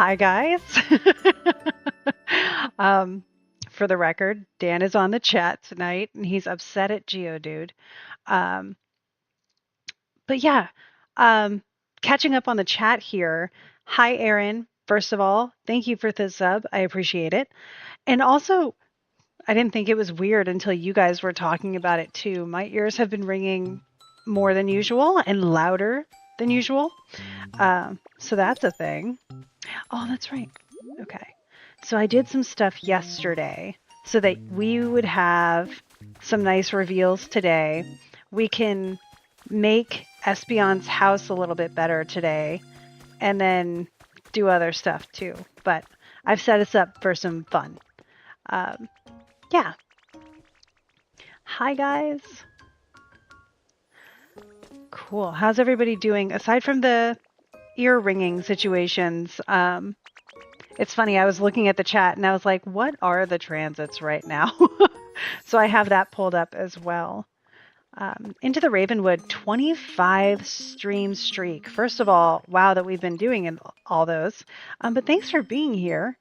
Hi, guys. um, for the record, Dan is on the chat tonight and he's upset at Geodude. Um, but yeah, um, catching up on the chat here. Hi, Aaron. First of all, thank you for the sub. I appreciate it. And also, I didn't think it was weird until you guys were talking about it too. My ears have been ringing more than usual and louder than usual. So that's a thing. Oh, that's right. Okay. So I did some stuff yesterday so that we would have some nice reveals today. We can make Espion's house a little bit better today and then do other stuff too. But I've set us up for some fun. Um, yeah. Hi, guys. Cool. How's everybody doing? Aside from the ear ringing situations, it's funny, I was looking at the chat and I was like, what are the transits right now? So I have that pulled up as well. Into the Ravenwood 25 stream streak. First of all, wow that we've been doing all those. But thanks for being here.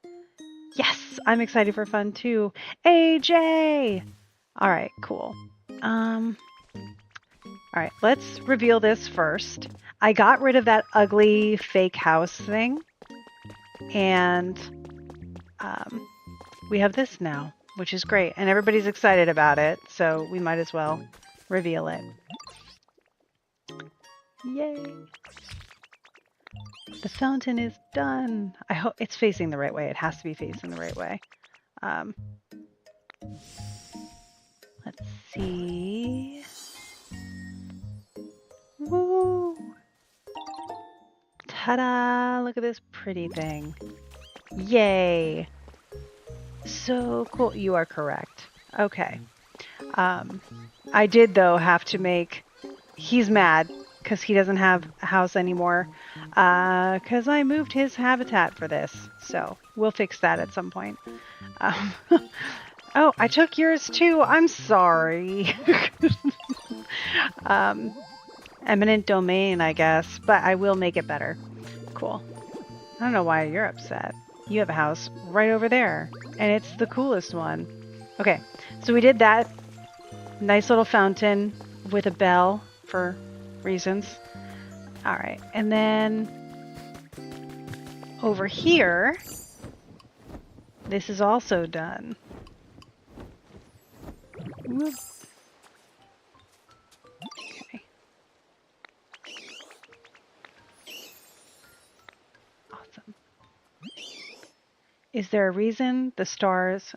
Yes, I'm excited for fun too. AJ! All right, cool. All right, let's reveal this first. I got rid of that ugly fake house thing. And we have this now, which is great. And everybody's excited about it, so we might as well reveal it. Yay! The fountain is done. I hope it's facing the right way. It has to be facing the right way. Let's see. Woo! Ta-da! Look at this pretty thing. Yay! So cool. You are correct. Okay. I did, though, have to make... He's mad because he doesn't have a house anymore because I moved his habitat for this. So we'll fix that at some point. Oh, I took yours too. I'm sorry. Eminent domain, I guess, but I will make it better. Cool. I don't know why you're upset. You have a house right over there, and it's the coolest one. Okay, so we did that. Nice little fountain with a bell for reasons. All right, and then over here, this is also done. Whoop. Okay. Awesome. Is there a reason the stars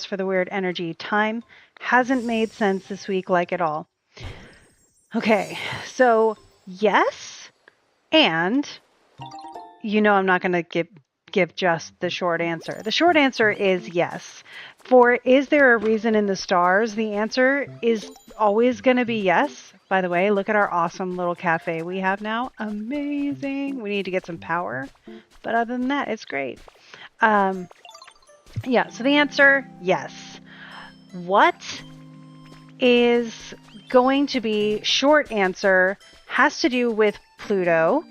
for the weird energy time hasn't made sense this week like at all? Okay, so yes, and you know I'm not going to give just the short answer. The short answer is yes. For is there a reason in the stars? The answer is always going to be yes. By the way, look at our awesome little cafe we have now. Amazing. We need to get some power. But other than that, it's great. Yeah, so the answer, yes. What is going to be short answer has to do with Pluto.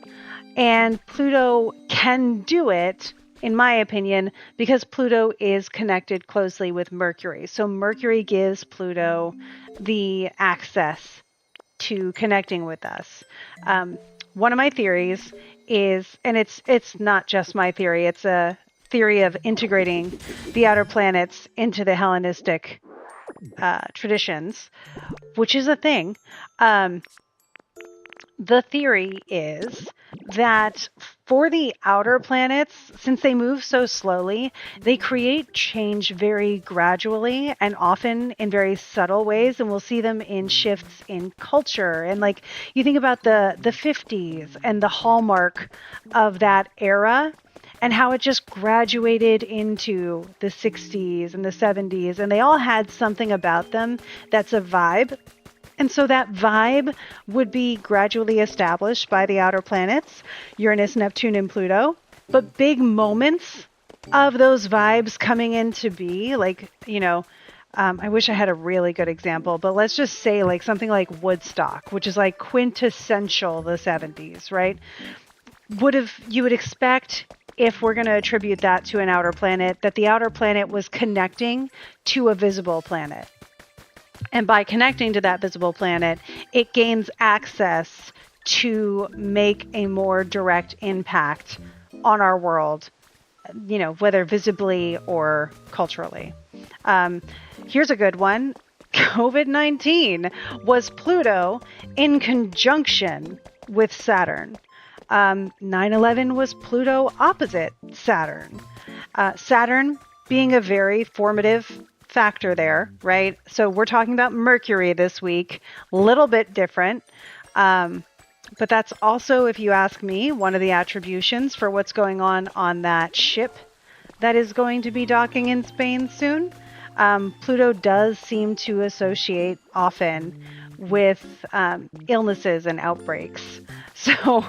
And Pluto can do it, in my opinion, because Pluto is connected closely with Mercury. So Mercury gives Pluto the access to connecting with us. One of my theories is, and it's not just my theory, it's a theory of integrating the outer planets into the Hellenistic traditions, which is a thing. The theory is that for the outer planets, since they move so slowly, they create change very gradually and often in very subtle ways. And we'll see them in shifts in culture. And like you think about the 50s and the hallmark of that era and how it just graduated into the 60s and the 70s. And they all had something about them that's a vibe. And so that vibe would be gradually established by the outer planets, Uranus, Neptune, and Pluto. But big moments of those vibes coming into be, like, you know, I wish I had a really good example, but let's just say like something like Woodstock, which is like quintessential the 70s, right? You would expect if we're going to attribute that to an outer planet, that the outer planet was connecting to a visible planet. And by connecting to that visible planet, it gains access to make a more direct impact on our world, whether visibly or culturally. Here's a good one. COVID-19 was Pluto in conjunction with Saturn. 9/11 was Pluto opposite Saturn. Saturn being a very formative factor there, right? So we're talking about Mercury this week, a little bit different. But that's also, if you ask me, one of the attributions for what's going on that ship that is going to be docking in Spain soon. Pluto does seem to associate often with illnesses and outbreaks. So,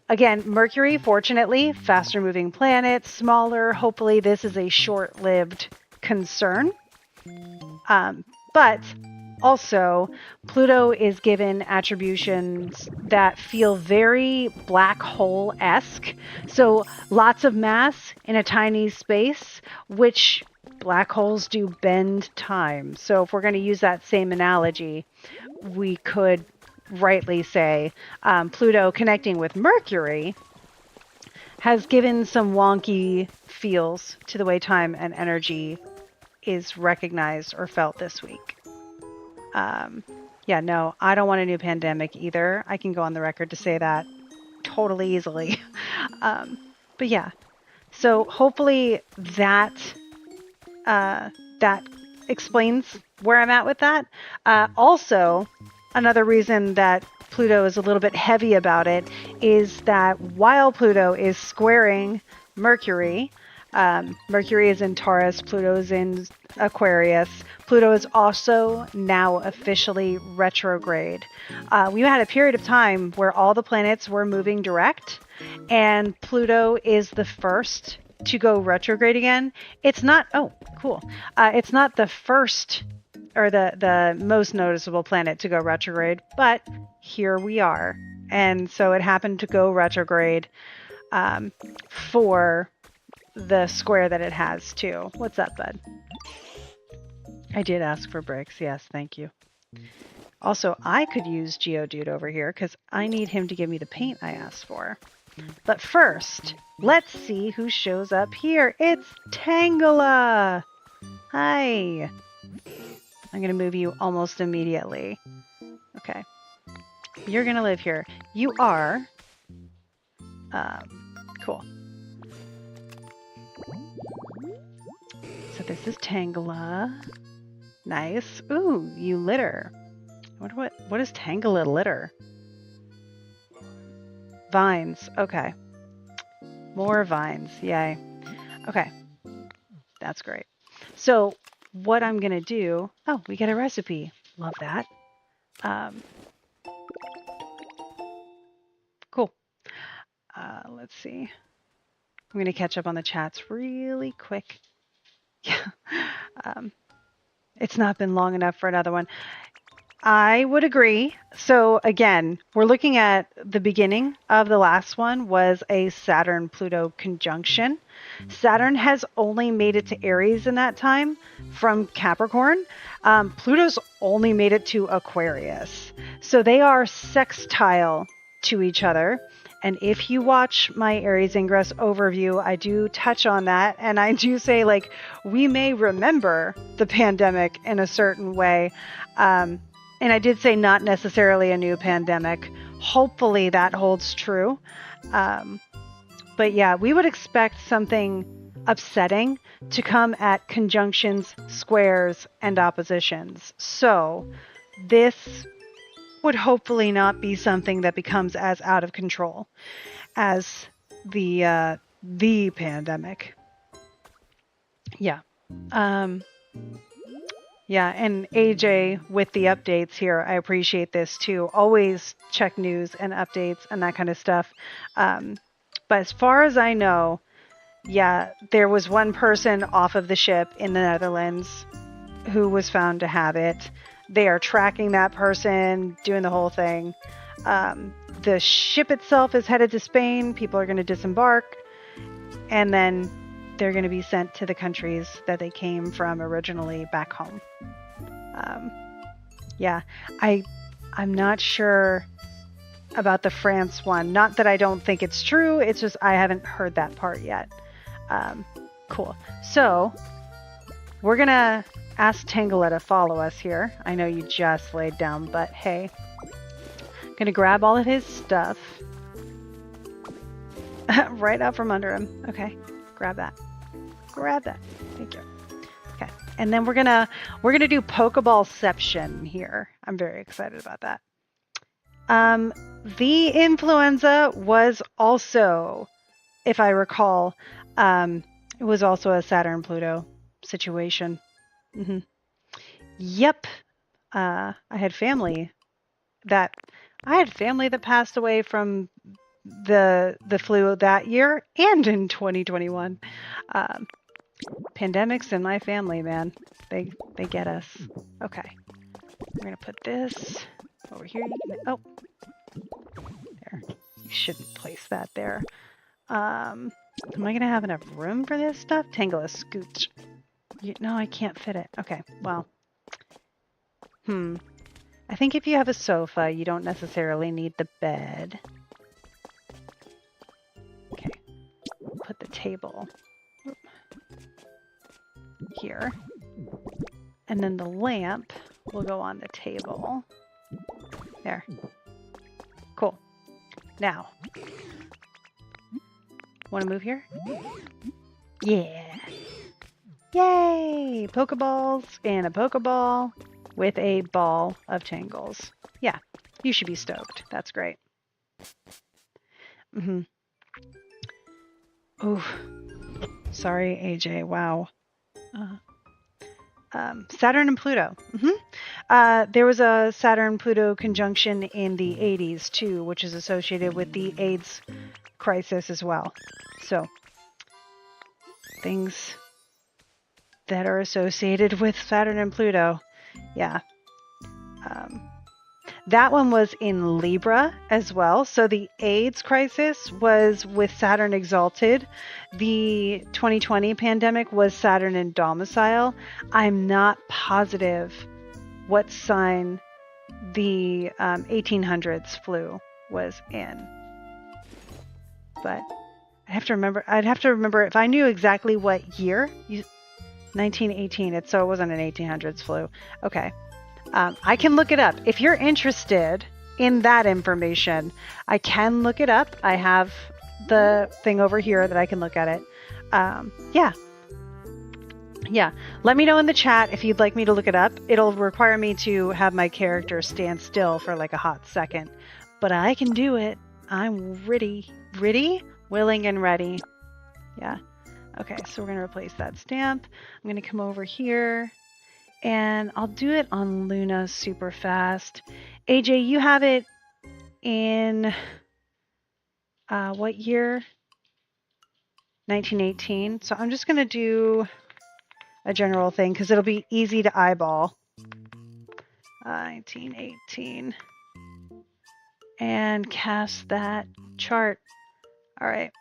again, Mercury, fortunately, faster moving planet, smaller. Hopefully this is a short-lived concern. But also, Pluto is given attributions that feel very black hole-esque. So lots of mass in a tiny space, which black holes do bend time. So if we're going to use that same analogy, we could rightly say Pluto connecting with Mercury has given some wonky feels to the way time and energy is recognized or felt this week. No, I don't want a new pandemic either. I can go on the record to say that totally easily. But yeah, so hopefully that explains where I'm at with that. Also, another reason that Pluto is a little bit heavy about it is that while Pluto is squaring Mercury, Mercury is in Taurus, Pluto is in Aquarius. Pluto is also now officially retrograde. We had a period of time where all the planets were moving direct, and Pluto is the first to go retrograde again. It's not, it's not the first or the most noticeable planet to go retrograde, but here we are. And so it happened to go retrograde for the square that it has too. What's up, bud? I did ask for bricks. Yes, thank you. Also, I could use Geodude over here because I need him to give me the paint I asked for. But first, let's see who shows up here. It's Tangela. Hi. I'm going to move you almost immediately. Okay. You're going to live here. You are. Cool. So this is Tangela. Nice. Ooh, you litter. I wonder what is Tangela litter? Vines. Okay. More vines. Yay. Okay. That's great. So what I'm going to do... Oh, we get a recipe. Love that. Cool. Let's see. I'm going to catch up on the chats really quick. Yeah. It's not been long enough for another one. I would agree. So again, we're looking at the beginning of the last one was a Saturn-Pluto conjunction. Saturn has only made it to Aries in that time from Capricorn. Pluto's only made it to Aquarius. So they are sextile to each other. And if you watch my Aries Ingress overview, I do touch on that. And I do say, we may remember the pandemic in a certain way. And I did say not necessarily a new pandemic. Hopefully that holds true. But yeah, we would expect something upsetting to come at conjunctions, squares, and oppositions. So this would hopefully not be something that becomes as out of control as the pandemic. Yeah. Yeah, and AJ with the updates here, I appreciate this too. Always check news and updates and that kind of stuff. But as far as I know, yeah, there was one person off of the ship in the Netherlands who was found to have it. They are tracking that person, doing the whole thing. The ship itself is headed to Spain. People are going to disembark. and then they're going to be sent to the countries that they came from originally back home. Yeah, I'm not sure about the France one. Not that I don't think it's true. It's just I haven't heard that part yet. Cool. So we're going to ask Tangela to follow us here. I know you just laid down, but hey. I'm going to grab all of his stuff. Right out from under him. Okay, grab that. Grab that. Thank you. Okay, and then we're gonna do Pokeballception here. I'm very excited about that. The influenza was also, if I recall, it was also a Saturn-Pluto situation. Yep. I had family that passed away from the flu that year and in 2021. Pandemics in my family, man. They get us. Okay. We're gonna put this over here. Oh. There. You shouldn't place that there. Am I gonna have enough room for this stuff? Tangela, scooch. No, I can't fit it. Okay, well. I think if you have a sofa, you don't necessarily need the bed. Okay. Put the table here. And then the lamp will go on the table. There. Cool. Now. Want to move here? Yeah. Yay! Pokeballs and a Pokeball with a ball of tangles. Yeah, you should be stoked. That's great. Oh, sorry, AJ. Wow. Saturn and Pluto. There was a Saturn-Pluto conjunction in the 80s too, which is associated with the AIDS crisis as well. So, things that are associated with Saturn and Pluto. Yeah. That one was in Libra as well. So the AIDS crisis was with Saturn exalted. The 2020 pandemic was Saturn in domicile. I'm not positive what sign the 1800s flu was in. But I'd have to remember if I knew exactly what year. 1918. So it wasn't an 1800s flu. Okay. I can look it up. If you're interested in that information, I can look it up. I have the thing over here that I can look at it. Yeah. Let me know in the chat if you'd like me to look it up. It'll require me to have my character stand still for like a hot second. But I can do it. I'm ready, willing, and ready. Yeah. Okay, so we're going to replace that stamp. I'm going to come over here, and I'll do it on Luna super fast. AJ, you have it in what year? 1918. So I'm just going to do a general thing because it'll be easy to eyeball. 1918. And cast that chart. All right.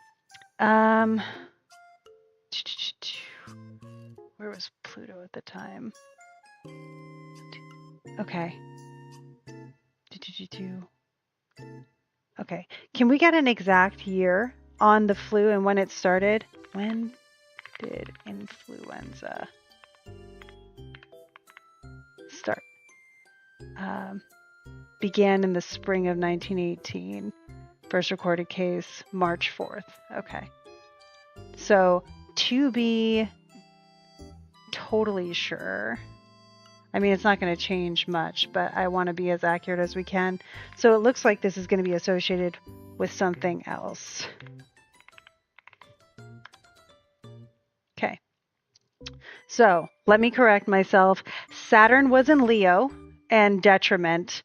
Where was Pluto at the time? Okay. Okay. Can we get an exact year on the flu and when it started? When did influenza start? Began in the spring of 1918. First recorded case, March 4th. Okay. So, to be totally sure, I mean, it's not going to change much, but I want to be as accurate as we can. So it looks like this is going to be associated with something else. Okay. So let me correct myself. Saturn was in Leo and detriment.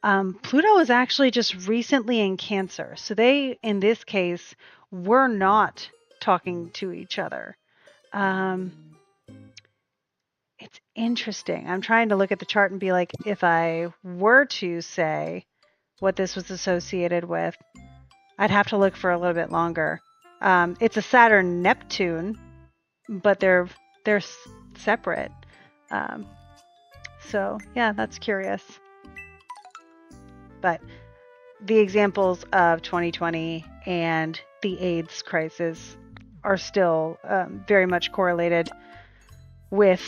Pluto is actually just recently in Cancer. So they, in this case, were not talking to each other. It's interesting. I'm trying to look at the chart and be like, if I were to say what this was associated with, I'd have to look for a little bit longer. It's a Saturn Neptune, but they're separate. Um, so yeah, that's curious. But the examples of 2020 and the AIDS crisis are still very much correlated with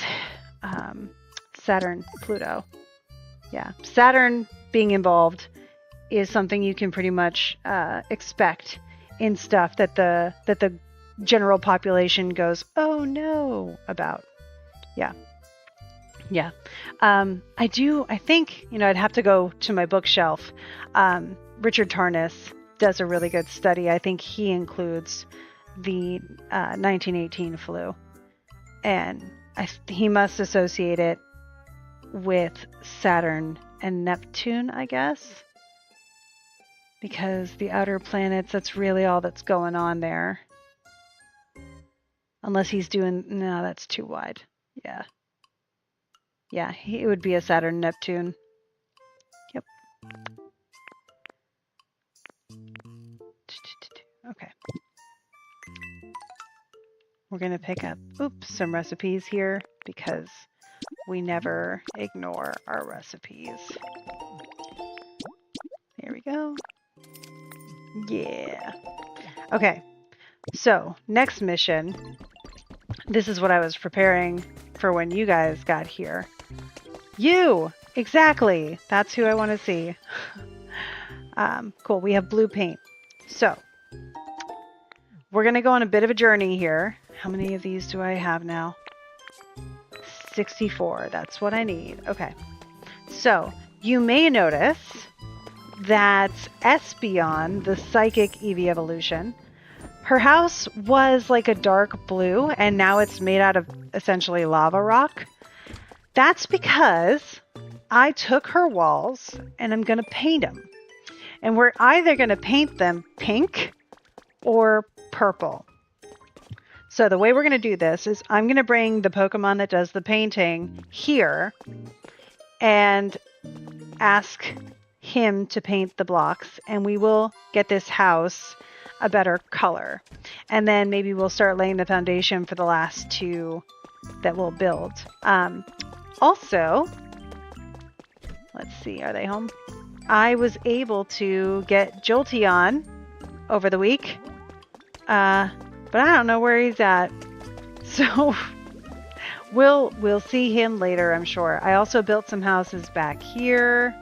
Saturn Pluto. Yeah, Saturn being involved is something you can pretty much expect in stuff that the general population goes, oh no, about. Yeah. Yeah. I think, I'd have to go to my bookshelf. Richard Tarnas does a really good study. I think he includes the 1918 flu. And he must associate it with Saturn and Neptune, I guess. Because the outer planets, that's really all that's going on there. Unless he's doing, no, that's too wide. Yeah. Yeah, it would be a Saturn Neptune. Yep. Okay. We're going to pick up, some recipes here because we never ignore our recipes. There we go. Yeah. Okay. So, next mission. This is what I was preparing for when you guys got here. You! Exactly! That's who I want to see. Cool. We have blue paint. So, we're going to go on a bit of a journey here. How many of these do I have now? 64. That's what I need. Okay. So, you may notice that Espeon, the psychic Eevee evolution, her house was like a dark blue, and now it's made out of essentially lava rock. That's because I took her walls and I'm going to paint them. And we're either going to paint them pink or purple. So the way we're going to do this is I'm going to bring the Pokemon that does the painting here and ask him to paint the blocks, and we will get this house a better color. And then maybe we'll start laying the foundation for the last two that we'll build. Also, let's see, are they home? I was able to get Jolteon over the week, but I don't know where he's at. So we'll see him later, I'm sure. I also built some houses back here,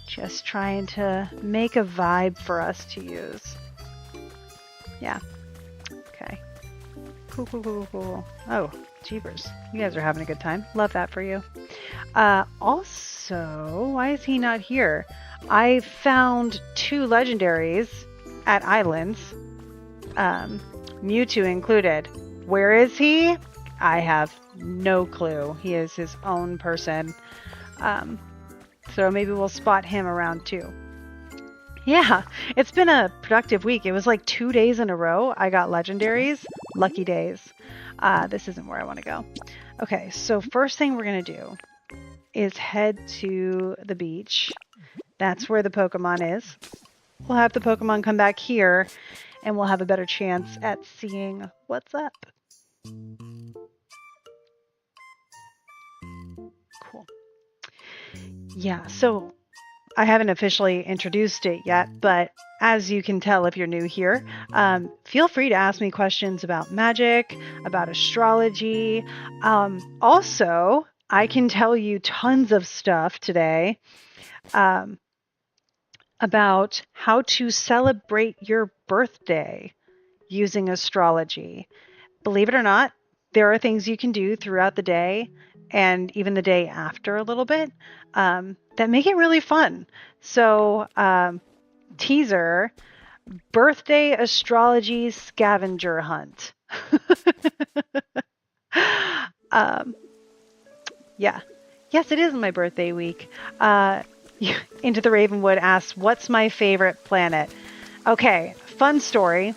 just trying to make a vibe for us to use. Yeah. Okay. Cool. Oh, jeepers. You guys are having a good time. Love that for you. Also, why is he not here? I found 2 legendaries at islands, Mewtwo included. Where is he? I have no clue. He is his own person. So maybe we'll spot him around too. Yeah, it's been a productive week. It was like 2 days in a row I got legendaries. Lucky days. This isn't where I want to go. Okay, so first thing we're going to do is head to the beach. That's where the Pokemon is. We'll have the Pokemon come back here, and we'll have a better chance at seeing what's up. Cool. Yeah, so I haven't officially introduced it yet, but as you can tell if you're new here, feel free to ask me questions about magic, about astrology. Also, I can tell you tons of stuff today about how to celebrate your birthday using astrology. Believe it or not, there are things you can do throughout the day and even the day after a little bit that make it really fun. So, teaser, birthday astrology scavenger hunt. Yeah. Yes, it is my birthday week. Into the Ravenwood asks, what's my favorite planet? Okay, fun story.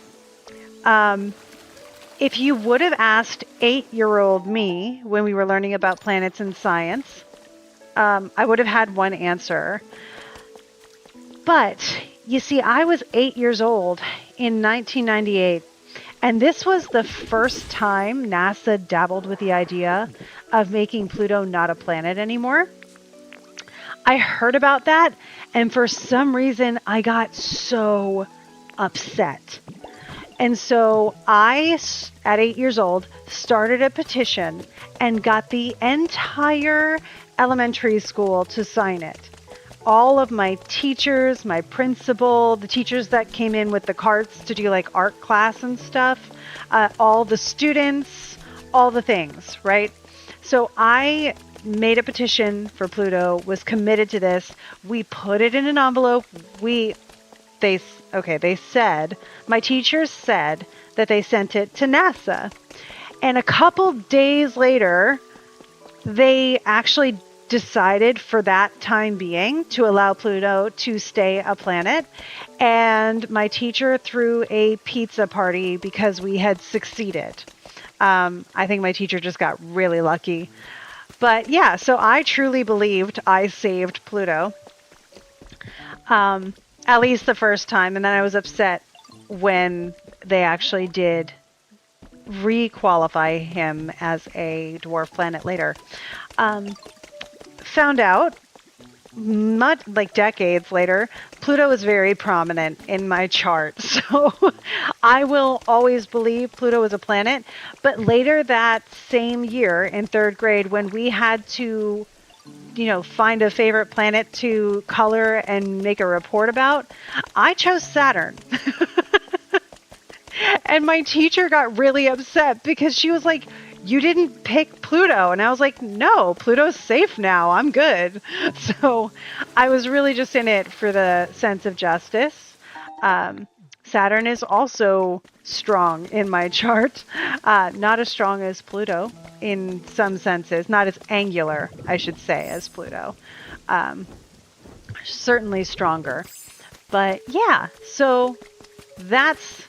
If you would have asked 8-year-old me when we were learning about planets and science, I would have had one answer. But, you see, I was 8 years old in 1998 And this was the first time NASA dabbled with the idea of making Pluto not a planet anymore. I heard about that, and for some reason, I got so upset. And so I, at 8 years old, started a petition and got the entire elementary school to sign it. All of my teachers, my principal, the teachers that came in with the carts to do like art class and stuff, all the students, all the things, right? So I made a petition for Pluto, was committed to this. We put it in an envelope. They said, my teachers said that they sent it to NASA. And a couple days later, they actually decided for that time being to allow Pluto to stay a planet. And my teacher threw a pizza party because we had succeeded. I think my teacher just got really lucky. But yeah, so I truly believed I saved Pluto. At least the first time. And then I was upset when they actually did re-qualify him as a dwarf planet later. Found out, not like decades later, Pluto is very prominent in my chart. So I will always believe Pluto is a planet. But later that same year in third grade, when we had to find a favorite planet to color and make a report about, I chose Saturn. And my teacher got really upset because she was like, you didn't pick Pluto. And I was like, no, Pluto's safe now. I'm good. So I was really just in it for the sense of justice. Saturn is also strong in my chart. Not as strong as Pluto in some senses. Not as angular, I should say, as Pluto. Certainly stronger. But yeah, so that's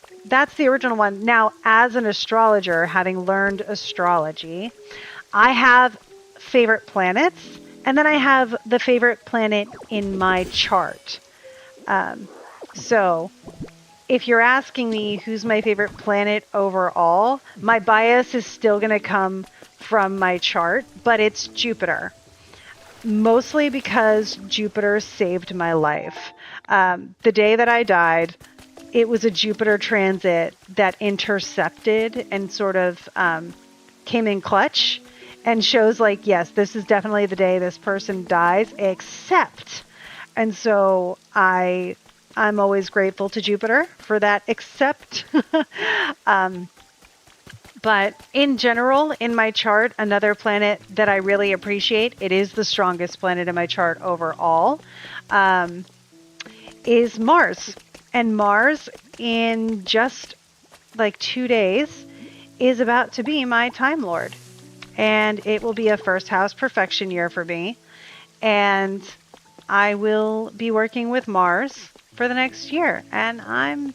the original one. Now, as an astrologer, having learned astrology, I have favorite planets, and then I have the favorite planet in my chart. So if you're asking me who's my favorite planet overall, my bias is still going to come from my chart, but it's Jupiter. Mostly because Jupiter saved my life. The day that I died, it was a Jupiter transit that intercepted and sort of came in clutch and shows like, yes, this is definitely the day this person dies, except. And so I'm always grateful to Jupiter for that, except. But in general, in my chart, another planet that I really appreciate, it is the strongest planet in my chart overall, is Mars. And Mars, in just like 2 days, is about to be my Time Lord. And it will be a first house perfection year for me. And I will be working with Mars for the next year. And I'm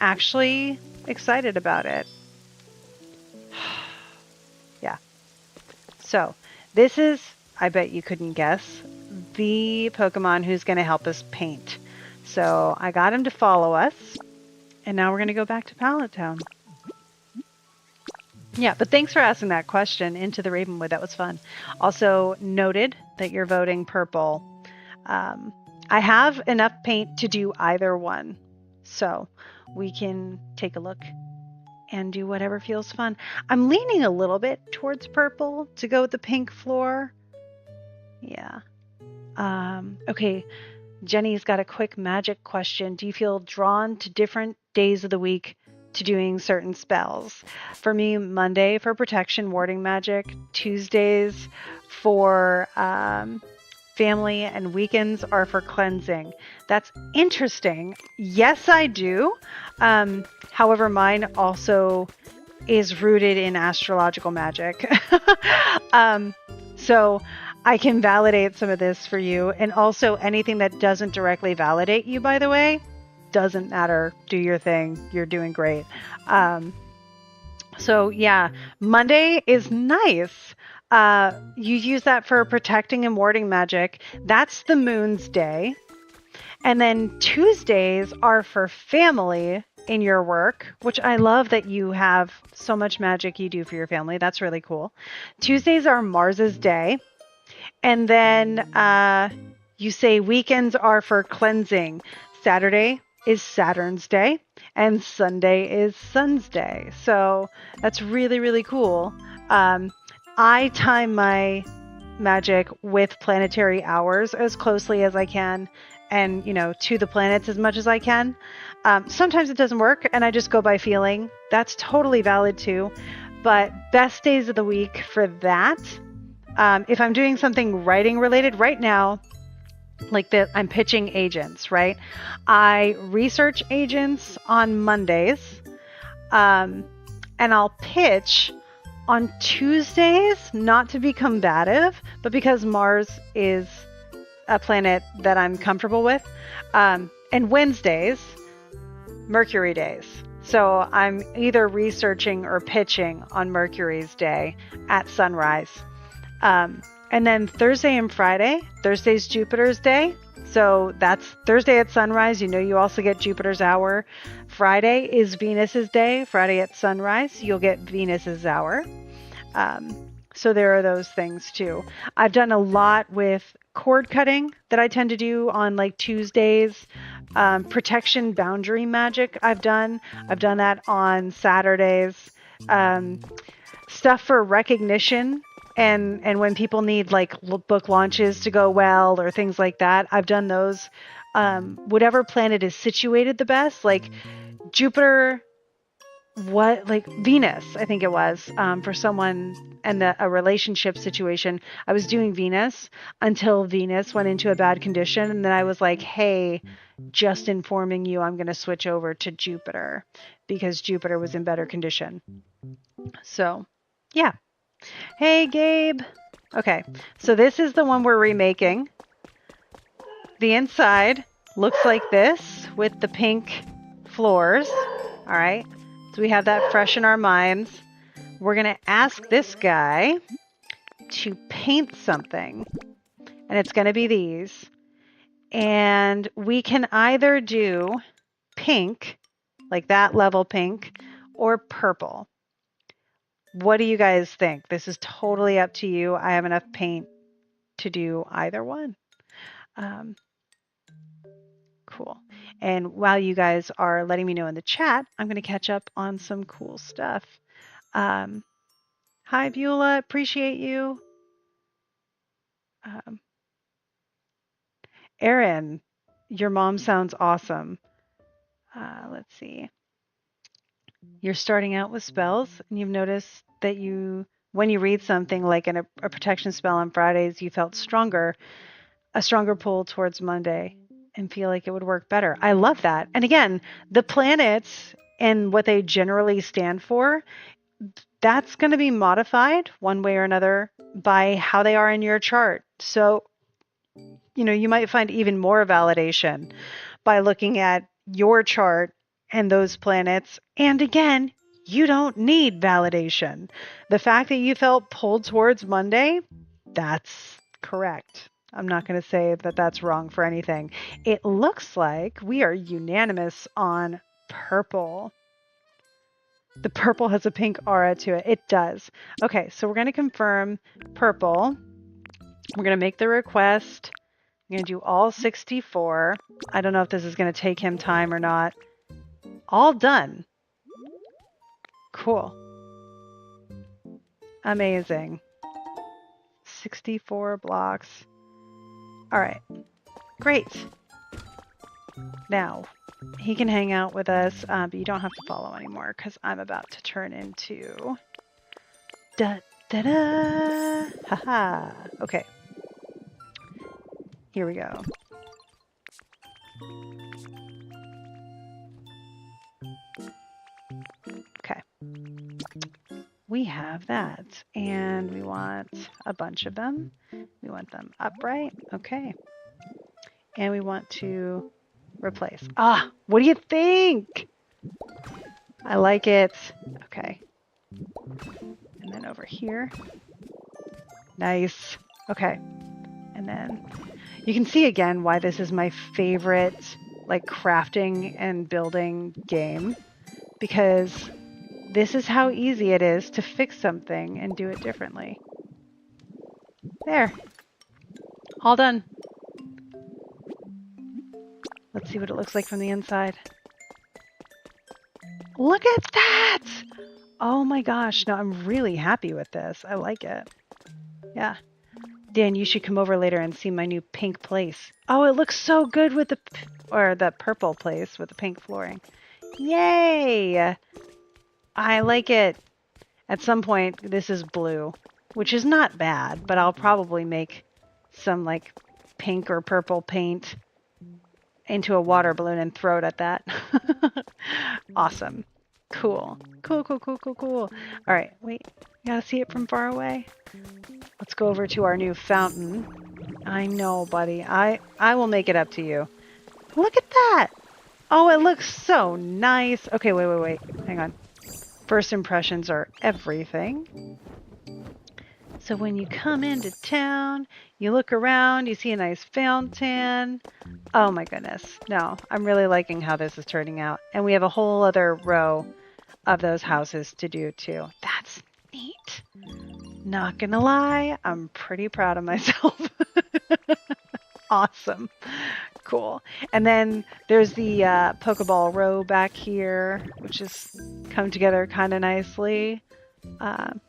actually excited about it. Yeah. So this is, I bet you couldn't guess, the Pokemon who's going to help us paint. So I got him to follow us, and now we're going to go back to Pallet Town. Yeah, but thanks for asking that question, Into the Ravenwood. That was fun. Also noted that you're voting purple. I have enough paint to do either one, so we can take a look and do whatever feels fun. I'm leaning a little bit towards purple to go with the pink floor. Yeah. Okay. Jenny's got a quick magic question. Do you feel drawn to different days of the week to doing certain spells? For me, Monday for protection, warding magic. Tuesdays for family, and weekends are for cleansing. That's interesting. Yes, I do. However, mine also is rooted in astrological magic. So I can validate some of this for you. And also anything that doesn't directly validate you, by the way, doesn't matter. Do your thing. You're doing great. So yeah, Monday is nice. You use that for protecting and warding magic. That's the moon's day. And then Tuesdays are for family, in your work, which I love that you have so much magic you do for your family. That's really cool. Tuesdays are Mars's day. And then you say weekends are for cleansing. Saturday is Saturn's day, and Sunday is Sun's day. So that's really, really cool. I time my magic with planetary hours as closely as I can, and to the planets as much as I can. Sometimes it doesn't work, and I just go by feeling. That's totally valid too. But best days of the week for that. If I'm doing something writing related right now, like that, I'm pitching agents, right? I research agents on Mondays, and I'll pitch on Tuesdays, not to be combative, but because Mars is a planet that I'm comfortable with, and Wednesdays, Mercury days. So I'm either researching or pitching on Mercury's day at sunrise. And then Thursday and Friday, Thursday's Jupiter's day. So that's Thursday at sunrise. You also get Jupiter's hour. Friday is Venus's day. Friday at sunrise, you'll get Venus's hour. So there are those things too. I've done a lot with cord cutting that I tend to do on like Tuesdays. Protection boundary magic I've done that on Saturdays. Stuff for recognition and when people need like book launches to go well or things like that, I've done those. Whatever planet is situated the best, like Jupiter, Venus, I think it was, for someone and a relationship situation. I was doing Venus until Venus went into a bad condition, and then I was like, hey, just informing you, I'm going to switch over to Jupiter because Jupiter was in better condition. So yeah. Hey, Gabe. Okay, so this is the one we're remaking. The inside looks like this with the pink floors. All right, so we have that fresh in our minds. We're going to ask this guy to paint something, and it's going to be these. And we can either do pink, like that level pink, or purple. What do you guys think? This is totally up to you. I have enough paint to do either one. Cool. And while you guys are letting me know in the chat, I'm going to catch up on some cool stuff. Hi, Beulah. Appreciate you. Erin, your mom sounds awesome. Let's see. You're starting out with spells, and you've noticed that when you read something like a protection spell on Fridays, you felt a stronger pull towards Monday and feel like it would work better. I love that. And again, the planets and what they generally stand for, that's going to be modified one way or another by how they are in your chart. So, you might find even more validation by looking at your chart and those planets. And again, you don't need validation. The fact that you felt pulled towards Monday, that's correct. I'm not going to say that that's wrong for anything. It looks like we are unanimous on purple. The purple has a pink aura to it. It does. Okay, so we're going to confirm purple. We're going to make the request. I'm going to do all 64. I don't know if this is going to take him time or not. All done. Cool. Amazing. 64 blocks. All right. Great. Now, he can hang out with us, but you don't have to follow anymore because I'm about to turn into... Da-da-da! Haha! Okay. Here we go. Okay. We have that, and we want a bunch of them. We want them upright. Okay. And we want to replace. Ah, what do you think? I like it. Okay. And then over here. Nice. Okay. And then you can see again why this is my favorite like crafting and building game because this is how easy it is to fix something and do it differently. There. All done. Let's see what it looks like from the inside. Look at that! Oh my gosh, no, I'm really happy with this. I like it. Yeah. Dan, you should come over later and see my new pink place. Oh, it looks so good with the purple place with the pink flooring. Yay! I like it. At some point, this is blue, which is not bad, but I'll probably make some like pink or purple paint into a water balloon and throw it at that. Awesome. Cool. Cool, cool, cool, cool, cool. All right, wait. You gotta see it from far away. Let's go over to our new fountain. I know, buddy. I will make it up to you. Look at that. Oh, it looks so nice. Okay, wait. Hang on. First impressions are everything. So when you come into town, you look around, you see a nice fountain. Oh my goodness. No, I'm really liking how this is turning out. And we have a whole other row of those houses to do too. That's neat. Not gonna lie, I'm pretty proud of myself. Awesome. Cool. And then there's the Pokeball row back here, which has come together kind of nicely.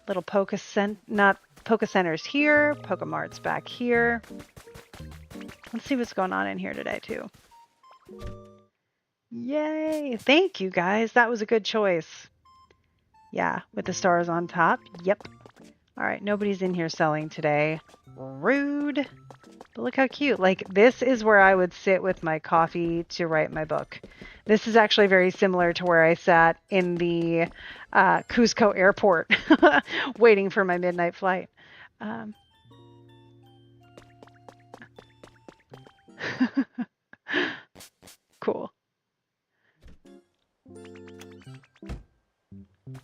Little Poke Centers here, Pokemarts back here. Let's see what's going on in here today too. Yay! Thank you guys. That was a good choice. Yeah, with the stars on top. Yep. All right, nobody's in here selling today. Rude. But look how cute. Like, this is where I would sit with my coffee to write my book. This is actually very similar to where I sat in the Cusco airport waiting for my midnight flight. Cool.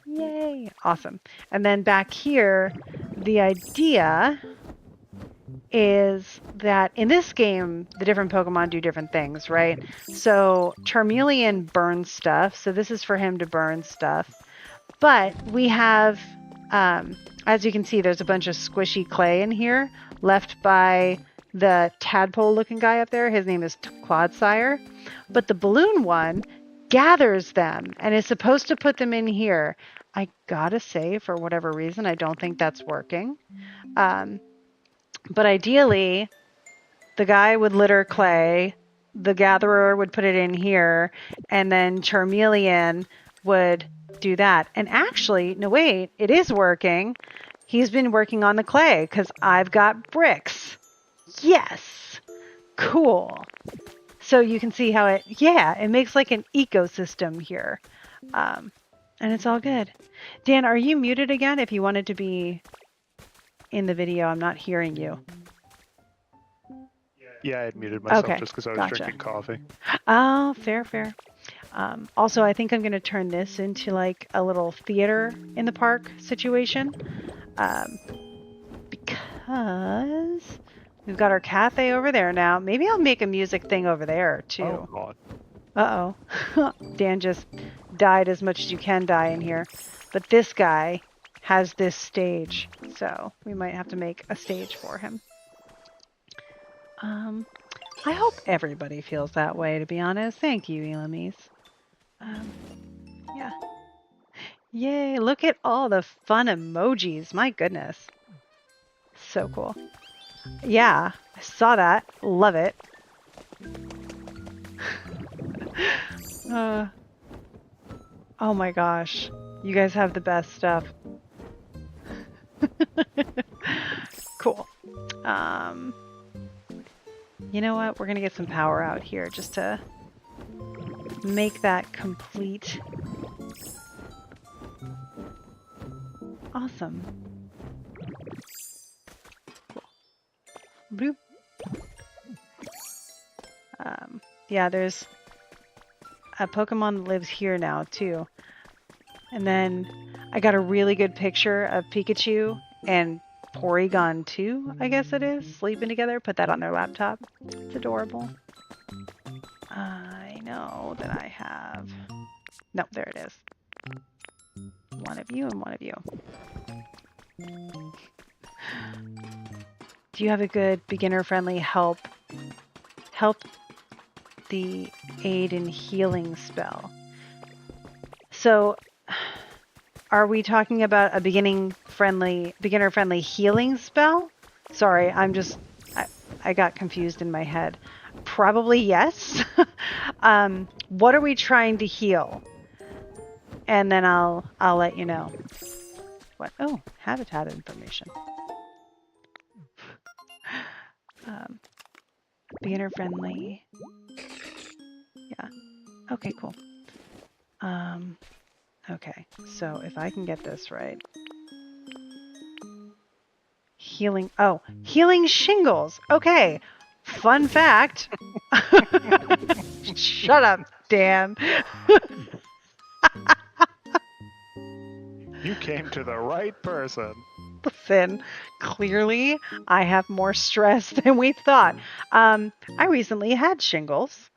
Yay. Awesome. And then back here, the idea is that in this game, the different Pokemon do different things, right? So Charmeleon burns stuff. So this is for him to burn stuff. But we have, as you can see, there's a bunch of squishy clay in here left by the tadpole looking guy up there. His name is Clodsire. But the balloon one gathers them and is supposed to put them in here. I gotta say, for whatever reason, I don't think that's working. But ideally, the guy would litter clay, the gatherer would put it in here, and then Charmeleon would do that. And actually, no wait, it is working. He's been working on the clay because I've got bricks. Yes. Cool. So you can see how it makes like an ecosystem here. And it's all good. Dan, are you muted again? If you wanted to be in the video, I'm not hearing you. Yeah, I had muted myself okay, just because I was drinking coffee. Oh, fair. Also, I think I'm going to turn this into like a little theater in the park situation. Because we've got our cafe over there now. Maybe I'll make a music thing over there too. Oh, God. Uh-oh. Dan just died as much as you can die in here. But this guy has this stage, so we might have to make a stage for him. I hope everybody feels that way, to be honest. Thank you, Elamise. Yeah. Yay, look at all the fun emojis. My goodness. So cool. Yeah, I saw that. Love it. Oh my gosh. You guys have the best stuff. Cool. You know what? We're going to get some power out here just to make that complete. Awesome. Cool. Bloop. Yeah, there's a Pokemon that lives here now, too. And then I got a really good picture of Pikachu and Porygon 2, I guess it is, sleeping together. Put that on their laptop. It's adorable. know that I have. No, there it is. One of you and one of you. Do you have a good beginner-friendly help the aid in healing spell? So, are we talking about a beginner-friendly healing spell? Sorry, I got confused in my head. Probably yes. What are we trying to heal? And then I'll let you know. What? Oh, habitat information. Beginner friendly. Yeah. Okay, cool. Okay, so if I can get this right. Healing. Oh, healing shingles. Okay. Fun fact. Shut up, Dan. You came to the right person. Listen, clearly I have more stress than we thought. I recently had shingles,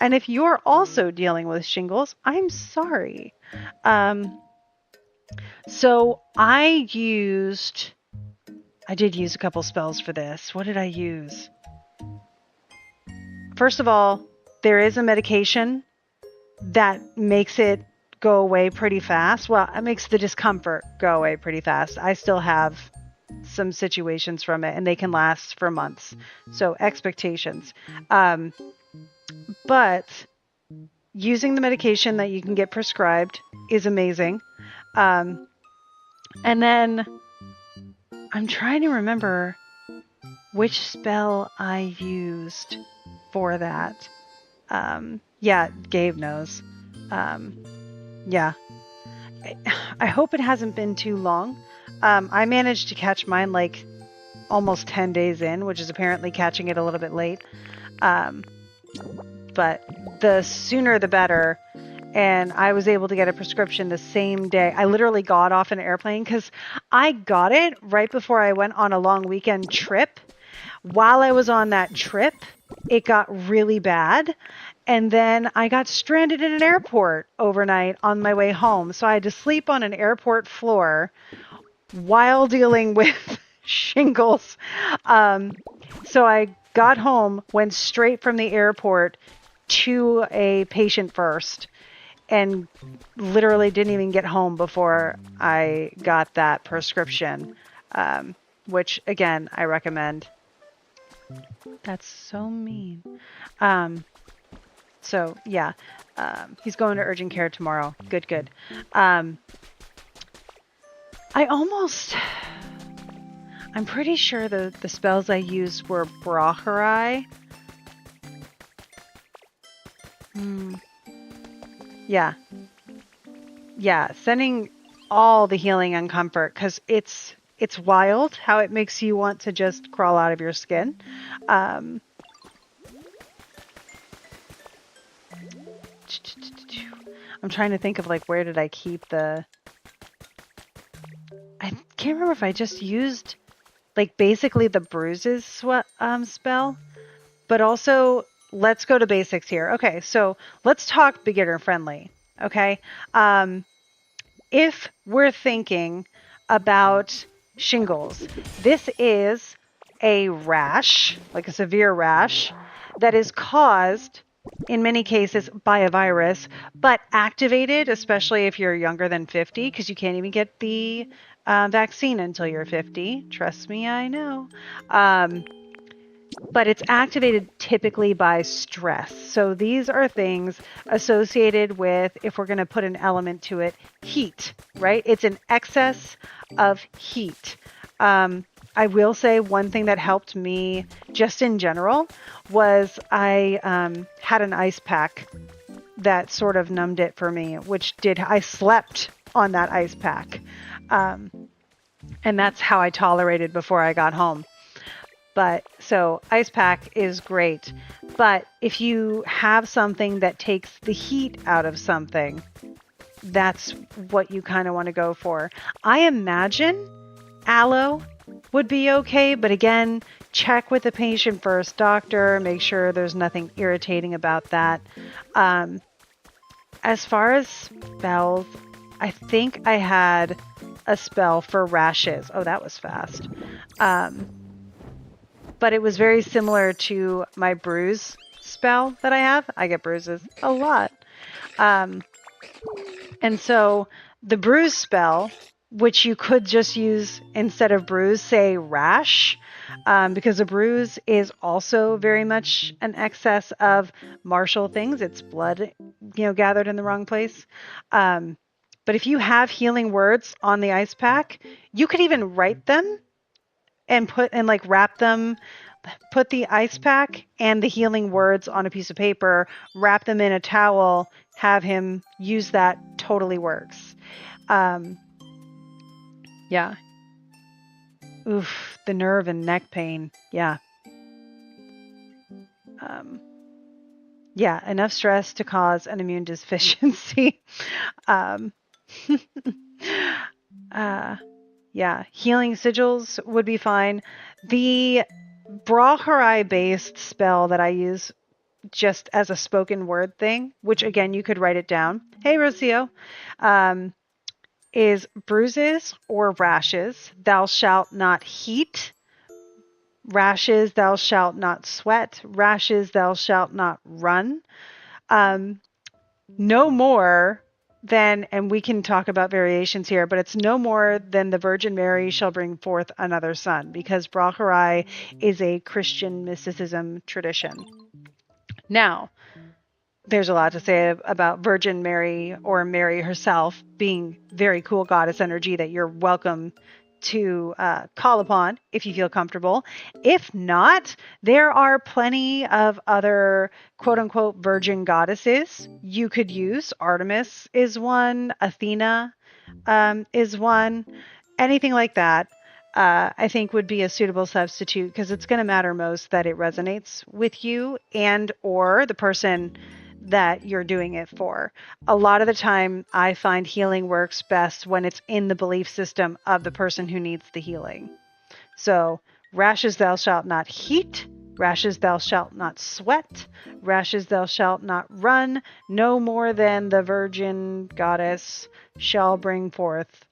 and if you're also dealing with shingles, I'm sorry. So I did use a couple spells for this. What did I use? First of all, there is a medication that makes it go away pretty fast. Well, it makes the discomfort go away pretty fast. I still have some situations from it, and they can last for months. So expectations. But using the medication that you can get prescribed is amazing. And then I'm trying to remember which spell I used for that. Yeah, Gabe knows. Yeah. I hope it hasn't been too long. I managed to catch mine like almost 10 days in, which is apparently catching it a little bit late. But the sooner the better. And I was able to get a prescription the same day. I literally got off an airplane because I got it right before I went on a long weekend trip. While I was on that trip, it got really bad. And then I got stranded in an airport overnight on my way home. So I had to sleep on an airport floor while dealing with shingles. So I got home, went straight from the airport to a patient first, and literally didn't even get home before I got that prescription, which, again, I recommend. That's so mean. So, yeah, he's going to urgent care tomorrow. Good. I'm pretty sure the spells I used were Brahari. Yeah, sending all the healing and comfort, because it's wild how it makes you want to just crawl out of your skin. I'm trying to think of like where did I keep the... I can't remember if I just used like basically the bruises spell, but also let's go to basics here. Okay, so let's talk beginner friendly. Okay, if we're thinking about shingles, this is a rash, like a severe rash, that is caused in many cases by a virus, but activated, especially if you're younger than 50, because you can't even get the vaccine until you're 50. Trust me, I know. But it's activated typically by stress. So these are things associated with, if we're going to put an element to it, heat, right? It's an excess of heat. I will say one thing that helped me just in general was I had an ice pack that sort of numbed it for me, I slept on that ice pack. And that's how I tolerated before I got home. But so ice pack is great. But if you have something that takes the heat out of something, that's what you kind of want to go for. I imagine aloe would be okay, but again, check with the patient first, doctor, make sure there's nothing irritating about that. Um, as far as spells, I think I had a spell for rashes. Oh, that was fast. Um, but it was very similar to my bruise spell that I have. I get bruises a lot. Um, and so the bruise spell, which you could just use instead of bruise, say rash, because a bruise is also very much an excess of martial things. It's blood, gathered in the wrong place. Um, but if you have healing words on the ice pack, you could even write them and wrap them, put the ice pack and the healing words on a piece of paper, wrap them in a towel, have him use that. Totally works. Um, yeah. Oof, the nerve and neck pain. Yeah. Um, yeah, enough stress to cause an immune deficiency. um, yeah, healing sigils would be fine. The Braharai based spell that I use just as a spoken word thing, which again, you could write it down. Hey, Rocio. Um, is bruises or rashes, thou shalt not heat. Rashes, thou shalt not sweat. Rashes, thou shalt not run. Um, no more than, and we can talk about variations here, but it's no more than the Virgin Mary shall bring forth another son, because Braharai is a Christian mysticism tradition. Now, there's a lot to say about Virgin Mary or Mary herself being very cool goddess energy that you're welcome to call upon if you feel comfortable. If not, there are plenty of other quote unquote virgin goddesses you could use. Artemis is one, Athena is one, anything like that. I think would be a suitable substitute because it's going to matter most that it resonates with you and or the person that you're doing it for. A lot of the time, I find healing works best when it's in the belief system of the person who needs the healing. So, rashes thou shalt not heat, rashes thou shalt not sweat, rashes thou shalt not run, no more than the virgin goddess shall bring forth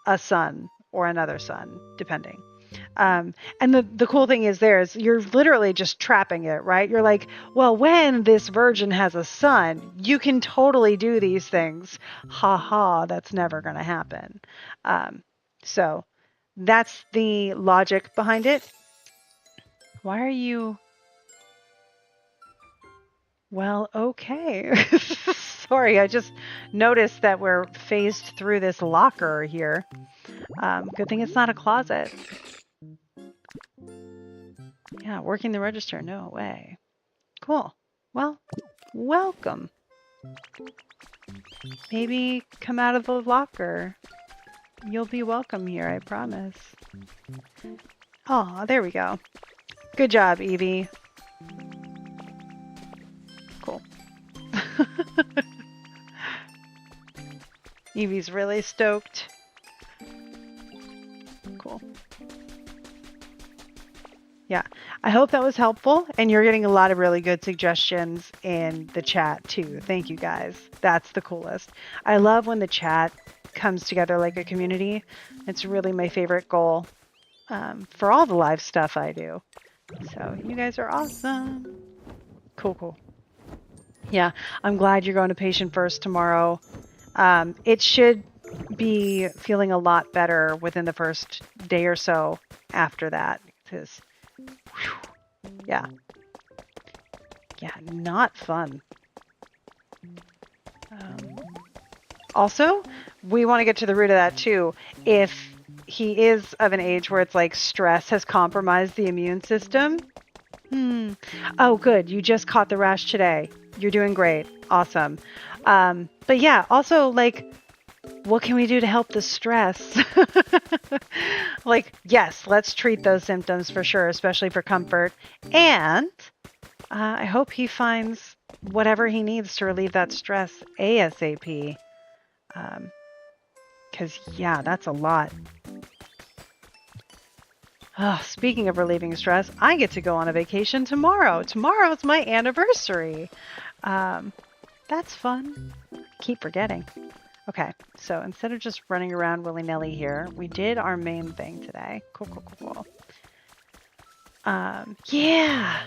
a son or another son, depending. And the cool thing is you're literally just trapping it, right? You're like, well, when this virgin has a son, you can totally do these things. Ha ha, that's never going to happen. So that's the logic behind it. Why are you? Well, okay. Sorry, I just noticed that we're phased through this locker here. Good thing it's not a closet. Yeah, working the register. No way. Cool. Well, welcome. Maybe come out of the locker. You'll be welcome here, I promise. Oh, there we go. Good job, Evie. Cool. Evie's really stoked. Cool. Yeah, I hope that was helpful, and you're getting a lot of really good suggestions in the chat too. Thank you guys. That's the coolest. I love when the chat comes together like a community. It's really my favorite goal for all the live stuff I do. So you guys are awesome. Cool. Yeah, I'm glad you're going to patient first tomorrow. It should be feeling a lot better within the first day or so after that, because yeah, not fun. Also, we want to get to the root of that too. If he is of an age where it's like stress has compromised the immune system. Oh, good. You just caught the rash today. You're doing great. Awesome. But yeah, also like, what can we do to help the stress? Like, yes, let's treat those symptoms for sure, especially for comfort. And I hope he finds whatever he needs to relieve that stress ASAP. Because, yeah, that's a lot. Oh, speaking of relieving stress, I get to go on a vacation tomorrow. Tomorrow's my anniversary. Um, that's fun. Keep forgetting. Okay, so instead of just running around willy-nilly here, we did our main thing today. Cool, cool, cool, cool. Yeah,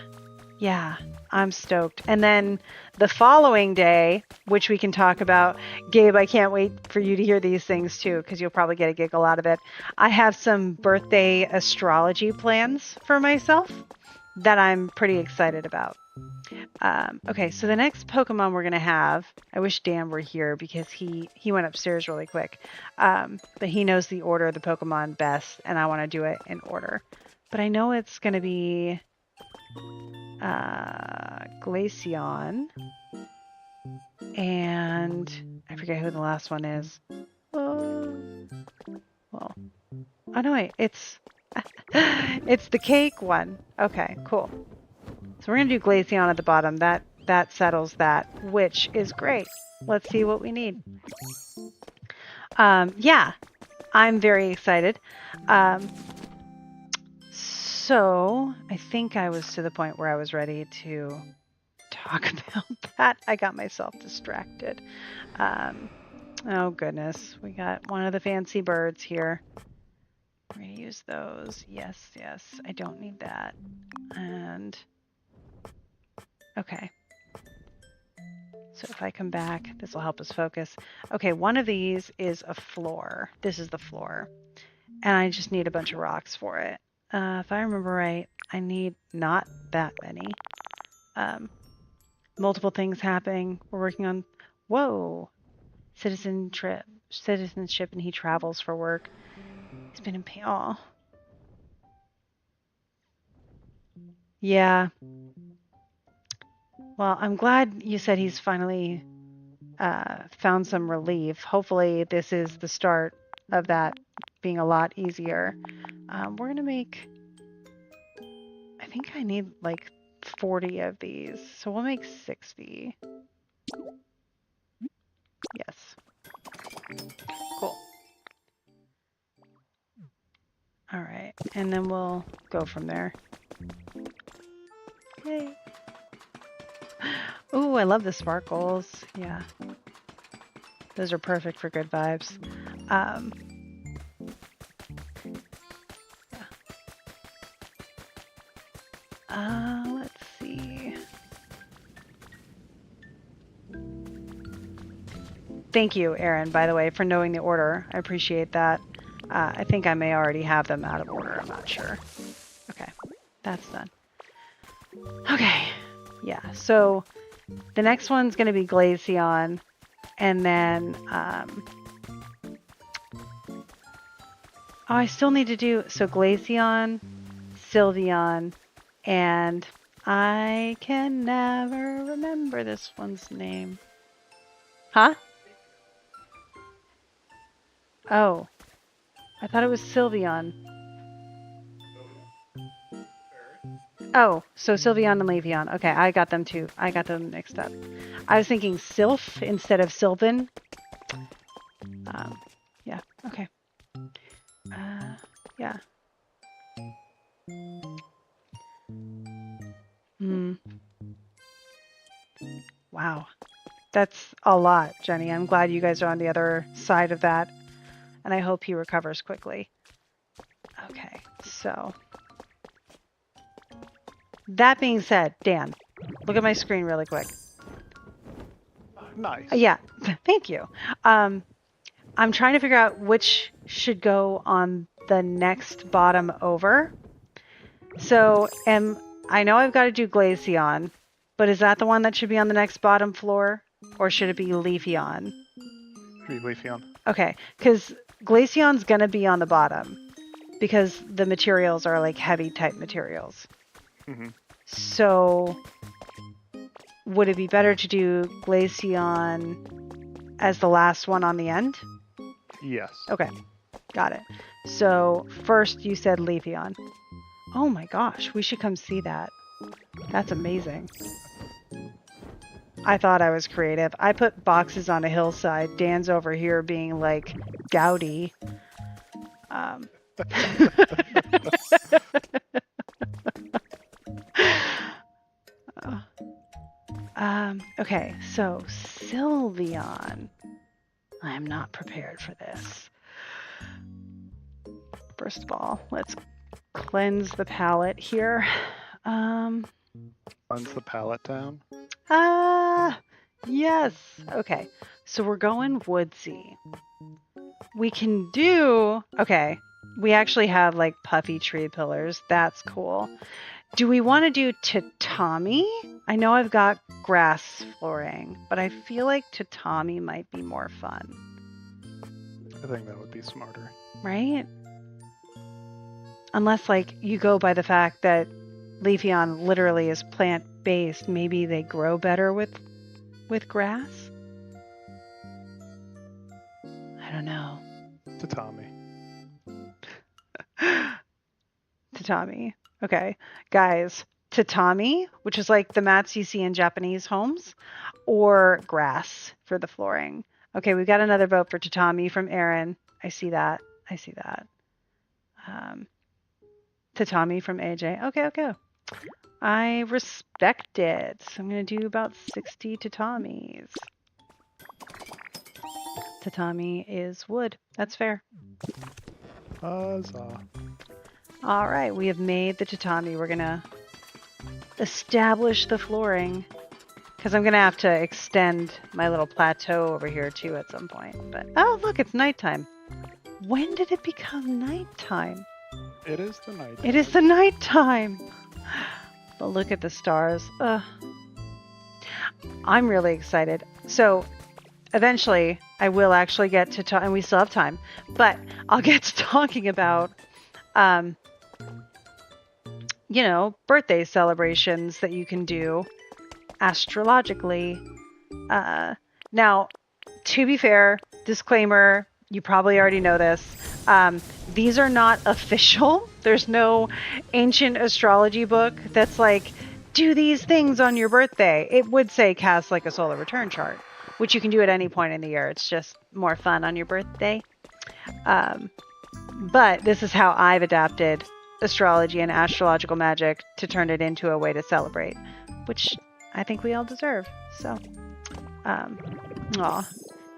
yeah, I'm stoked. And then the following day, which we can talk about, Gabe, I can't wait for you to hear these things too, because you'll probably get a giggle out of it. I have some birthday astrology plans for myself that I'm pretty excited about. Okay, so the next Pokemon we're gonna have, I wish Dan were here because he went upstairs really quick, but he knows the order of the Pokemon best, and I want to do it in order. But I know it's gonna be Glaceon, and I forget who the last one is. Well, oh no, wait, it's it's the cake one. Okay, cool. So we're gonna do Glaceon at the bottom. That settles that, which is great. Let's see what we need. Yeah, I'm very excited. So I think I was to the point where I was ready to talk about that. I got myself distracted. Oh goodness, we got one of the fancy birds here. We're gonna use those. Yes, yes. I don't need that. And okay. So if I come back, this will help us focus. Okay, one of these is a floor. This is the floor. And I just need a bunch of rocks for it. If I remember right, I need not that many. Multiple things happening. We're working on, whoa, citizenship, and he travels for work. He's been in pain. Oh, yeah. Well, I'm glad you said he's finally found some relief. Hopefully, this is the start of that being a lot easier. We're gonna make, I think I need like 40 of these, so we'll make 60. Yes. Cool. All right, and then we'll go from there. Yay. Ooh, I love the sparkles. Yeah. Those are perfect for good vibes. Let's see. Thank you, Aaron, by the way, for knowing the order. I appreciate that. I think I may already have them out of order. I'm not sure. Okay, that's done. Okay, yeah, so the next one's going to be Glaceon, and then, oh, I still need to do, so Glaceon, Sylveon, and I can never remember this one's name. Huh? Oh, I thought it was Sylveon. Oh, so Sylveon and Leafeon. Okay, I got them too. I got them mixed up. I was thinking Sylph instead of Sylvan. Yeah, okay. Yeah. Wow. That's a lot, Jenny. I'm glad you guys are on the other side of that, and I hope he recovers quickly. Okay, so that being said, Dan, look at my screen really quick. Nice. Yeah, thank you. I'm trying to figure out which should go on the next bottom over. So, I know I've got to do Glaceon, but is that the one that should be on the next bottom floor? Or should it be Leafeon? Should be Leafeon. Okay, because Glaceon's going to be on the bottom because the materials are like heavy type materials. Mm-hmm. So would it be better to do Glaceon as the last one on the end? Yes. Okay, got it. So first you said Leafeon. Oh my gosh, we should come see that. That's amazing. I thought I was creative. I put boxes on a hillside. Dan's over here being like Goudy. Okay, so Sylveon. I am not prepared for this. First of all, let's cleanse the palate here. Cleanse the palate down. Yes. Okay, so we're going woodsy. We can do, okay, we actually have like puffy tree pillars. That's cool. Do we want to do tatami? I know I've got grass flooring, but I feel like tatami might be more fun. I think that would be smarter. Right? Unless like you go by the fact that Leafeon literally is plant-based, maybe they grow better with grass? I don't know. Tatami. Tatami. Okay. Guys, tatami, which is like the mats you see in Japanese homes, or grass for the flooring. Okay, we've got another vote for tatami from Aaron. I see that. Tatami from AJ. Okay. I respect it. So I'm going to do about 60 tatamis. Tatami is wood. That's fair. Huzzah. All right, we have made the tatami. We're going to establish the flooring because I'm going to have to extend my little plateau over here too at some point. But oh, look, it's nighttime. When did it become nighttime? It is the night. It is the nighttime. But look at the stars. I'm really excited. So eventually I will actually get to talk, and we still have time, but I'll get to talking about, birthday celebrations that you can do astrologically. Now, to be fair, disclaimer, you probably already know this. These are not official. There's no ancient astrology book that's like, do these things on your birthday. It would say cast like a solar return chart, which you can do at any point in the year. It's just more fun on your birthday. But this is how I've adapted astrology and astrological magic to turn it into a way to celebrate, which I think we all deserve. So,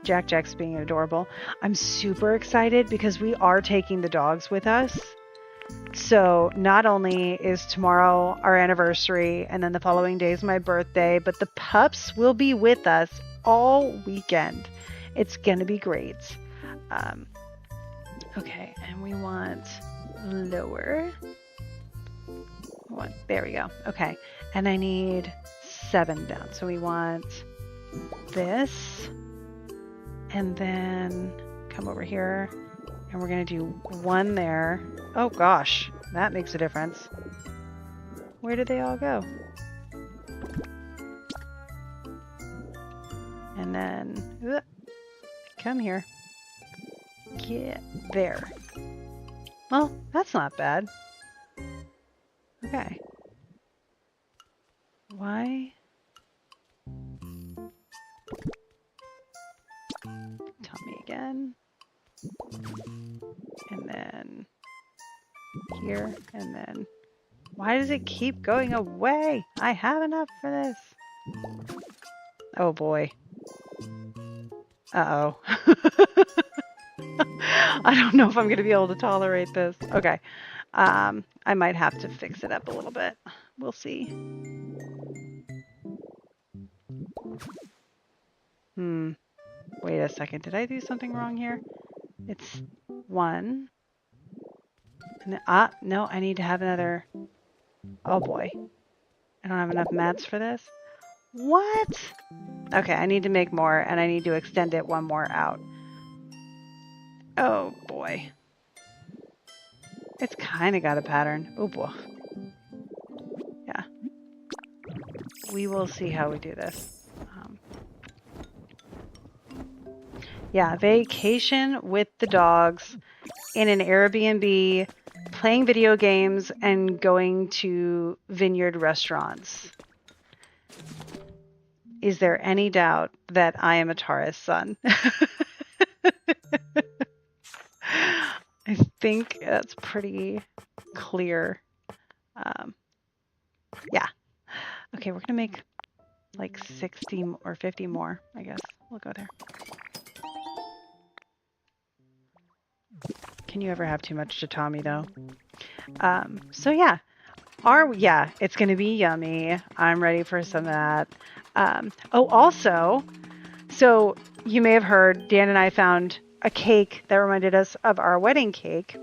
Jack's being adorable. I'm super excited because we are taking the dogs with us. So not only is tomorrow our anniversary and then the following day is my birthday, but the pups will be with us all weekend. It's going to be great. Okay, and we want lower. There we go. Okay, and I need 7 down. So we want this. And then come over here, and we're going to do 1 there. Oh gosh, that makes a difference. Where did they all go? And then, come here. Get there. Well, that's not bad. Okay. Why? Tell me again. And then here, and then why does it keep going away? I have enough for this. Oh boy. Uh-oh. I don't know if I'm going to be able to tolerate this. Okay. I might have to fix it up a little bit. We'll see. Wait a second. Did I do something wrong here? It's 1. And then, no, I need to have another. Oh boy. I don't have enough mats for this. What? Okay, I need to make more, and I need to extend it 1 more out. Oh boy. It's kind of got a pattern. Oh boy. Yeah. We will see how we do this. Yeah, vacation with the dogs in an Airbnb, playing video games, and going to vineyard restaurants. Is there any doubt that I am a Taurus sun? I think that's pretty clear. Yeah. Okay, we're gonna make like 60 or 50 more, I guess. We'll go there. Can you ever have too much tatami though? So yeah, it's gonna be yummy. I'm ready for some of that. Oh, also, so you may have heard Dan and I found a cake that reminded us of our wedding cake.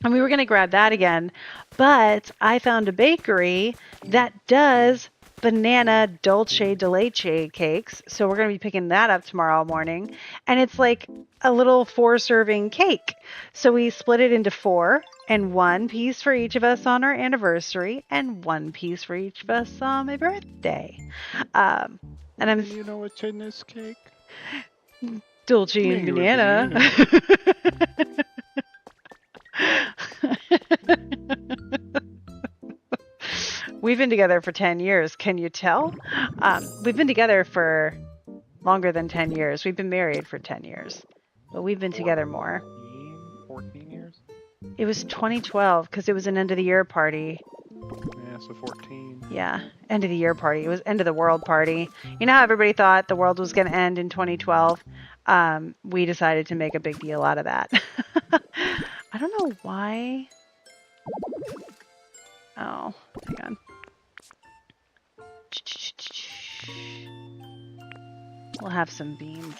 And we were going to grab that again, but I found a bakery that does banana dulce de leche cakes. So we're going to be picking that up tomorrow morning. And it's like a little 4-serving cake. So we split it into 4 and 1 piece for each of us on our anniversary and 1 piece for each of us on my birthday. And I'm And you know what's in this cake? dulce and Mango and banana. We've been together for 10 years. Can you tell? We've been together for longer than 10 years. We've been married for 10 years, but we've been together more. 14 years? It was 2012 because it was an end of the year party. Yeah, so 14. Yeah, end of the year party. It was end of the world party. You know how everybody thought the world was going to end in 2012? We decided to make a big deal out of that. I don't know why. Oh, hang on. We'll have some beans.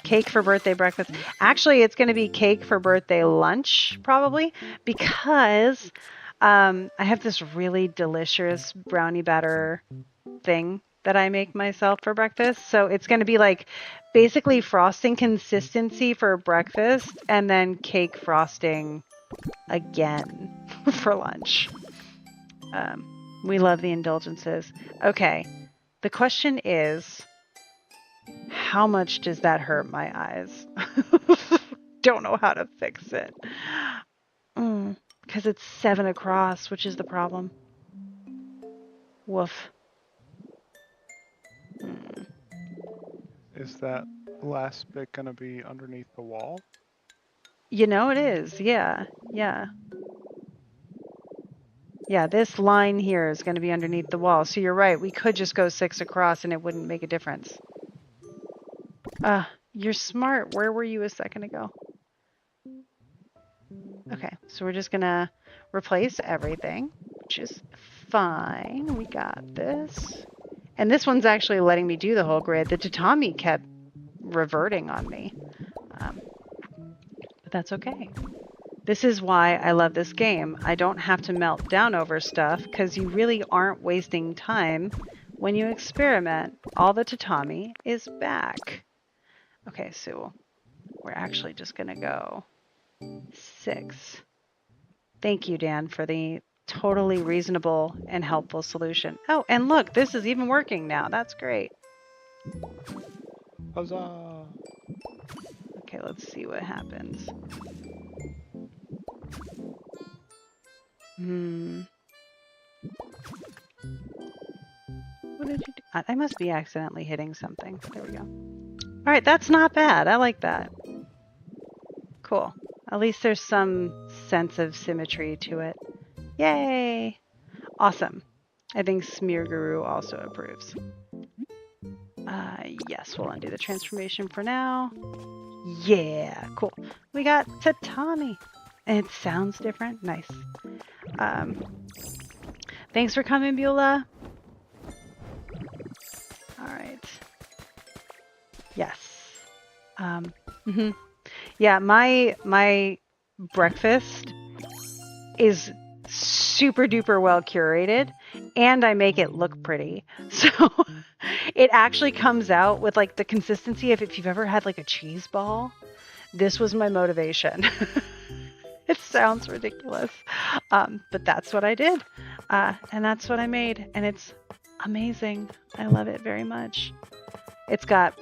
Cake for birthday breakfast. Actually, it's going to be cake for birthday lunch, probably, because I have this really delicious brownie batter thing that I make myself for breakfast. So it's going to be like basically frosting consistency for breakfast and then cake frosting again for lunch. We love the indulgences. Okay, the question is, how much does that hurt my eyes? Don't know how to fix it. Because it's 7 across, which is the problem. Woof. Is that last bit gonna be underneath the wall? You know it is. Yeah. Yeah, this line here is going to be underneath the wall. So you're right. We could just go 6 across and it wouldn't make a difference. You're smart. Where were you a second ago? Okay, so we're just going to replace everything, which is fine. We got this. And this one's actually letting me do the whole grid. The tatami kept reverting on me. But that's okay. This is why I love this game. I don't have to melt down over stuff because you really aren't wasting time when you experiment. All the tatami is back. Okay, so we're actually just going to go 6. Thank you, Dan, for the totally reasonable and helpful solution. Oh, and look, this is even working now. That's great. Huzzah! Okay, let's see what happens. What did you do? I must be accidentally hitting something. There we go. All right, that's not bad. I like that. Cool. At least there's some sense of symmetry to it. Yay! Awesome. I think Smear Guru also approves. Yes, we'll undo the transformation for now. Yeah, cool. We got tatami. And it sounds different. Nice. Thanks for coming, Beulah. All right. Yes. Yeah, my breakfast is super duper well curated and I make it look pretty. So it actually comes out with like the consistency of if you've ever had like a cheese ball. This was my motivation. It sounds ridiculous, but that's what I did. And that's what I made. And it's amazing. I love it very much. It's got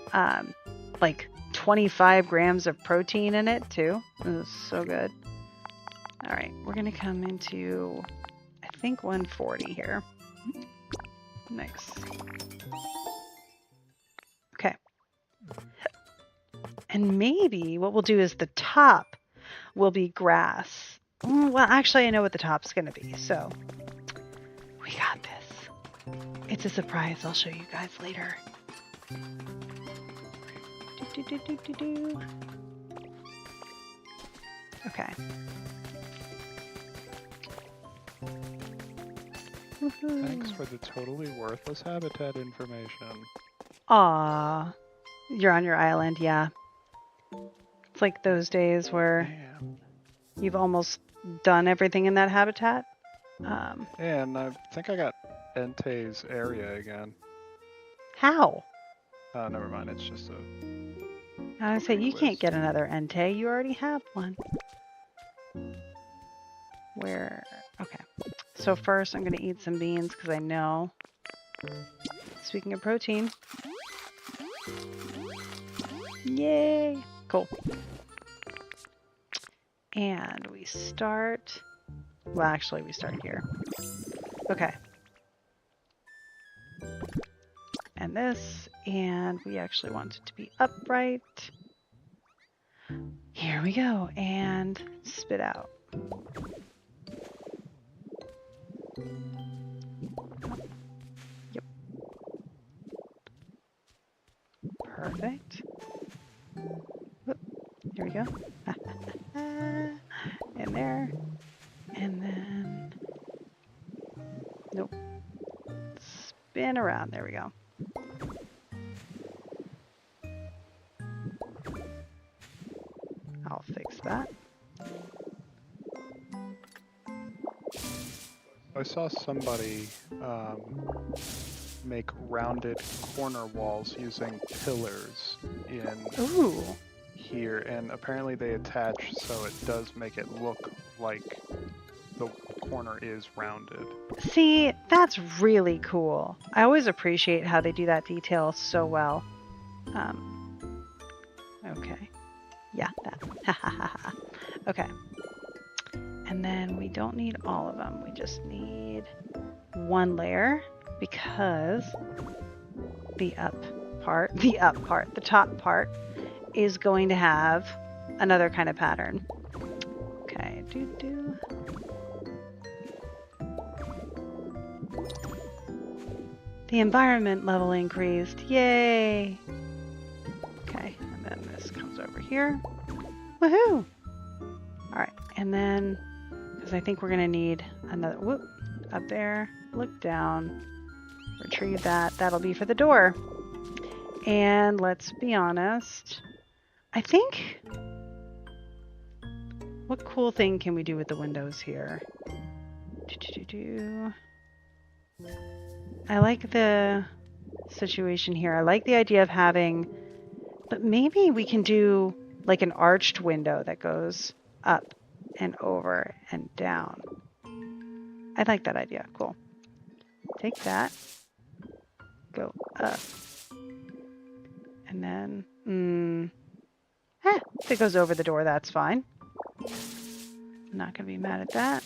like 25 grams of protein in it too. It is so good. All right, we're gonna come into, I think 140 here. Nice. Okay. And maybe what we'll do is the top will be grass. Well, actually, I know what the top's going to be, so we got this. It's a surprise. I'll show you guys later. Okay. Thanks for the totally worthless habitat information. Aw, you're on your island, yeah. It's like those days where Damn. you've almost done everything in that habitat. And I think I got Ente's area again. How? Never mind, it's just a... I say you can't list. get another Entei. You already have one. Where? Okay. So first I'm going to eat some beans because I know. Speaking of protein. Yay! Cool. And we start... Well, actually, we start here. Okay. And this, and we actually want it to be upright. Here we go, and spit out. Yep. Perfect. Whoop. Here we go. And there. And then... Nope. Spin around. There we go. I'll fix that. I saw somebody make rounded corner walls using pillars in Ooh. here, and apparently they attach so it does make it look like the corner is rounded. See, that's really cool. I always appreciate how they do that detail so well. Okay. Yeah, that. Okay. And then we don't need all of them. We just need one layer because the top part is going to have another kind of pattern. Okay, The environment level increased. Yay! Okay, and then this comes over here. Woohoo! Alright, and then, because I think we're going to need another, whoop, up there, look down, retrieve that. That'll be for the door. And let's be honest, I think, what cool thing can we do with the windows here? I like the situation here. I like the idea of having, but maybe we can do like an arched window that goes up and over and down. I like that idea. Cool. Take that. Go up. And then, if it goes over the door, that's fine. I'm not going to be mad at that.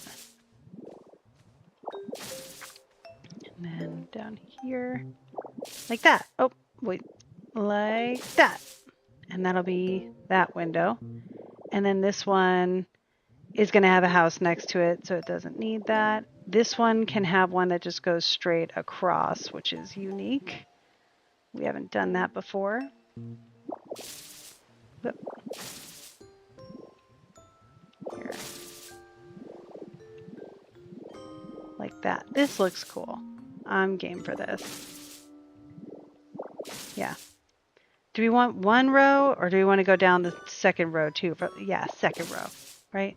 And then down here, like that. Oh, wait, like that. And that'll be that window. And then this one is going to have a house next to it, so it doesn't need that. This one can have one that just goes straight across, which is unique. We haven't done that before. But here. Like that. This looks cool. I'm game for this. Yeah. Do we want one row or do we want to go down the second row too? Yeah, second row, right?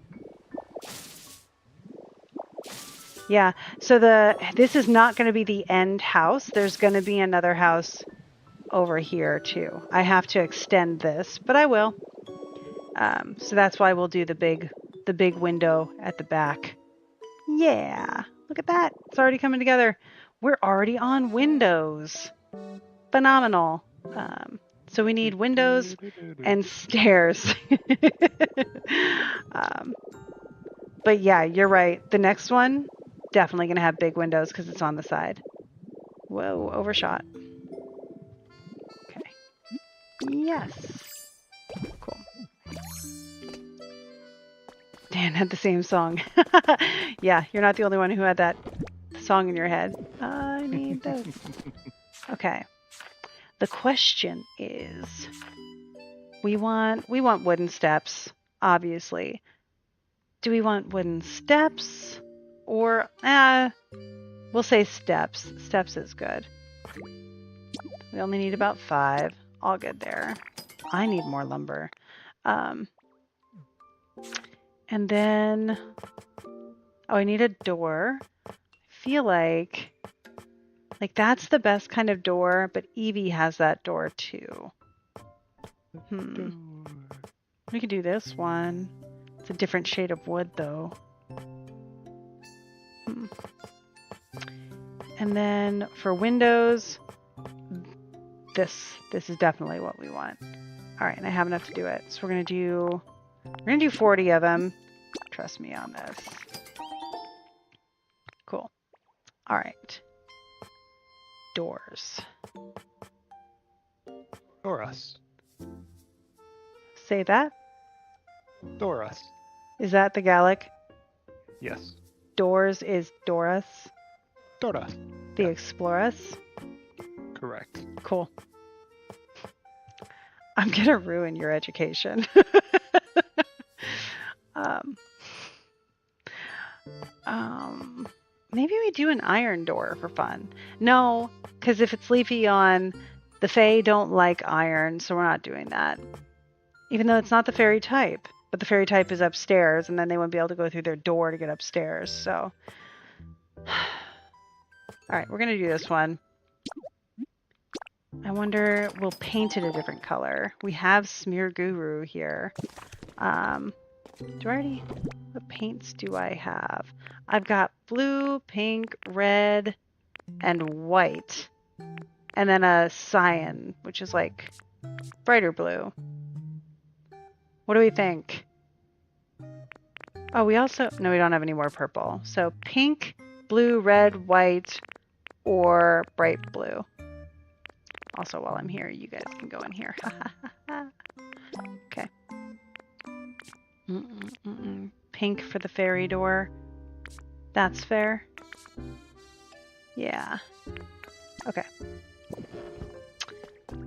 Yeah, so this is not going to be the end house. There's going to be another house over here too. I have to extend this, but I will. So that's why we'll do the big window at the back. Yeah, look at that. It's already coming together. We're already on windows. Phenomenal. So we need windows and stairs. But yeah, you're right. The next one, definitely going to have big windows because it's on the side. Whoa, overshot. Okay. Yes. Cool. Dan had the same song. Yeah, you're not the only one who had that song in your head. I need this. Okay. The question is, we want wooden steps, obviously. Do we want wooden steps or we'll say steps. Steps is good. We only need about 5. All good there. I need more lumber. And then I need a door. I feel like that's the best kind of door, but Evie has that door too. We could do this one. It's a different shade of wood though. And then for windows, this is definitely what we want. All right, and I have enough to do it. So we're gonna do 40 of them. Trust me on this. Cool. All right. Doors. Doros. Say that. Doros. Is that the Gallic? Yes. Doors is Doris. Doros. The Yeah. Explorers. Correct. Cool. I'm gonna ruin your education. Maybe we do an iron door for fun. No, because if it's leafy on, the Fae don't like iron, so we're not doing that. Even though it's not the fairy type, but the fairy type is upstairs, and then they wouldn't be able to go through their door to get upstairs. So, all right, we're gonna do this one. I wonder, we'll paint it a different color. We have Smear Guru here. What paints do I have? I've got blue, pink, red, and white. And then a cyan, which is like brighter blue. What do we think? Oh, we don't have any more purple. So pink, blue, red, white, or bright blue. Also, while I'm here, you guys can go in here. Okay. Pink for the fairy door. That's fair. Yeah. Okay.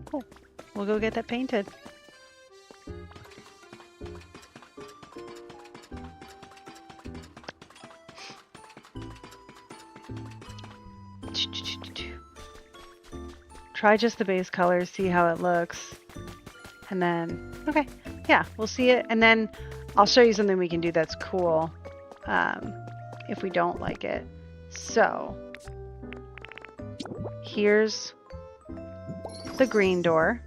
Cool. We'll go get that painted. Try just the base color, see how it looks. And then, okay, yeah, we'll see it. And then I'll show you something we can do that's cool if we don't like it. So here's the green door.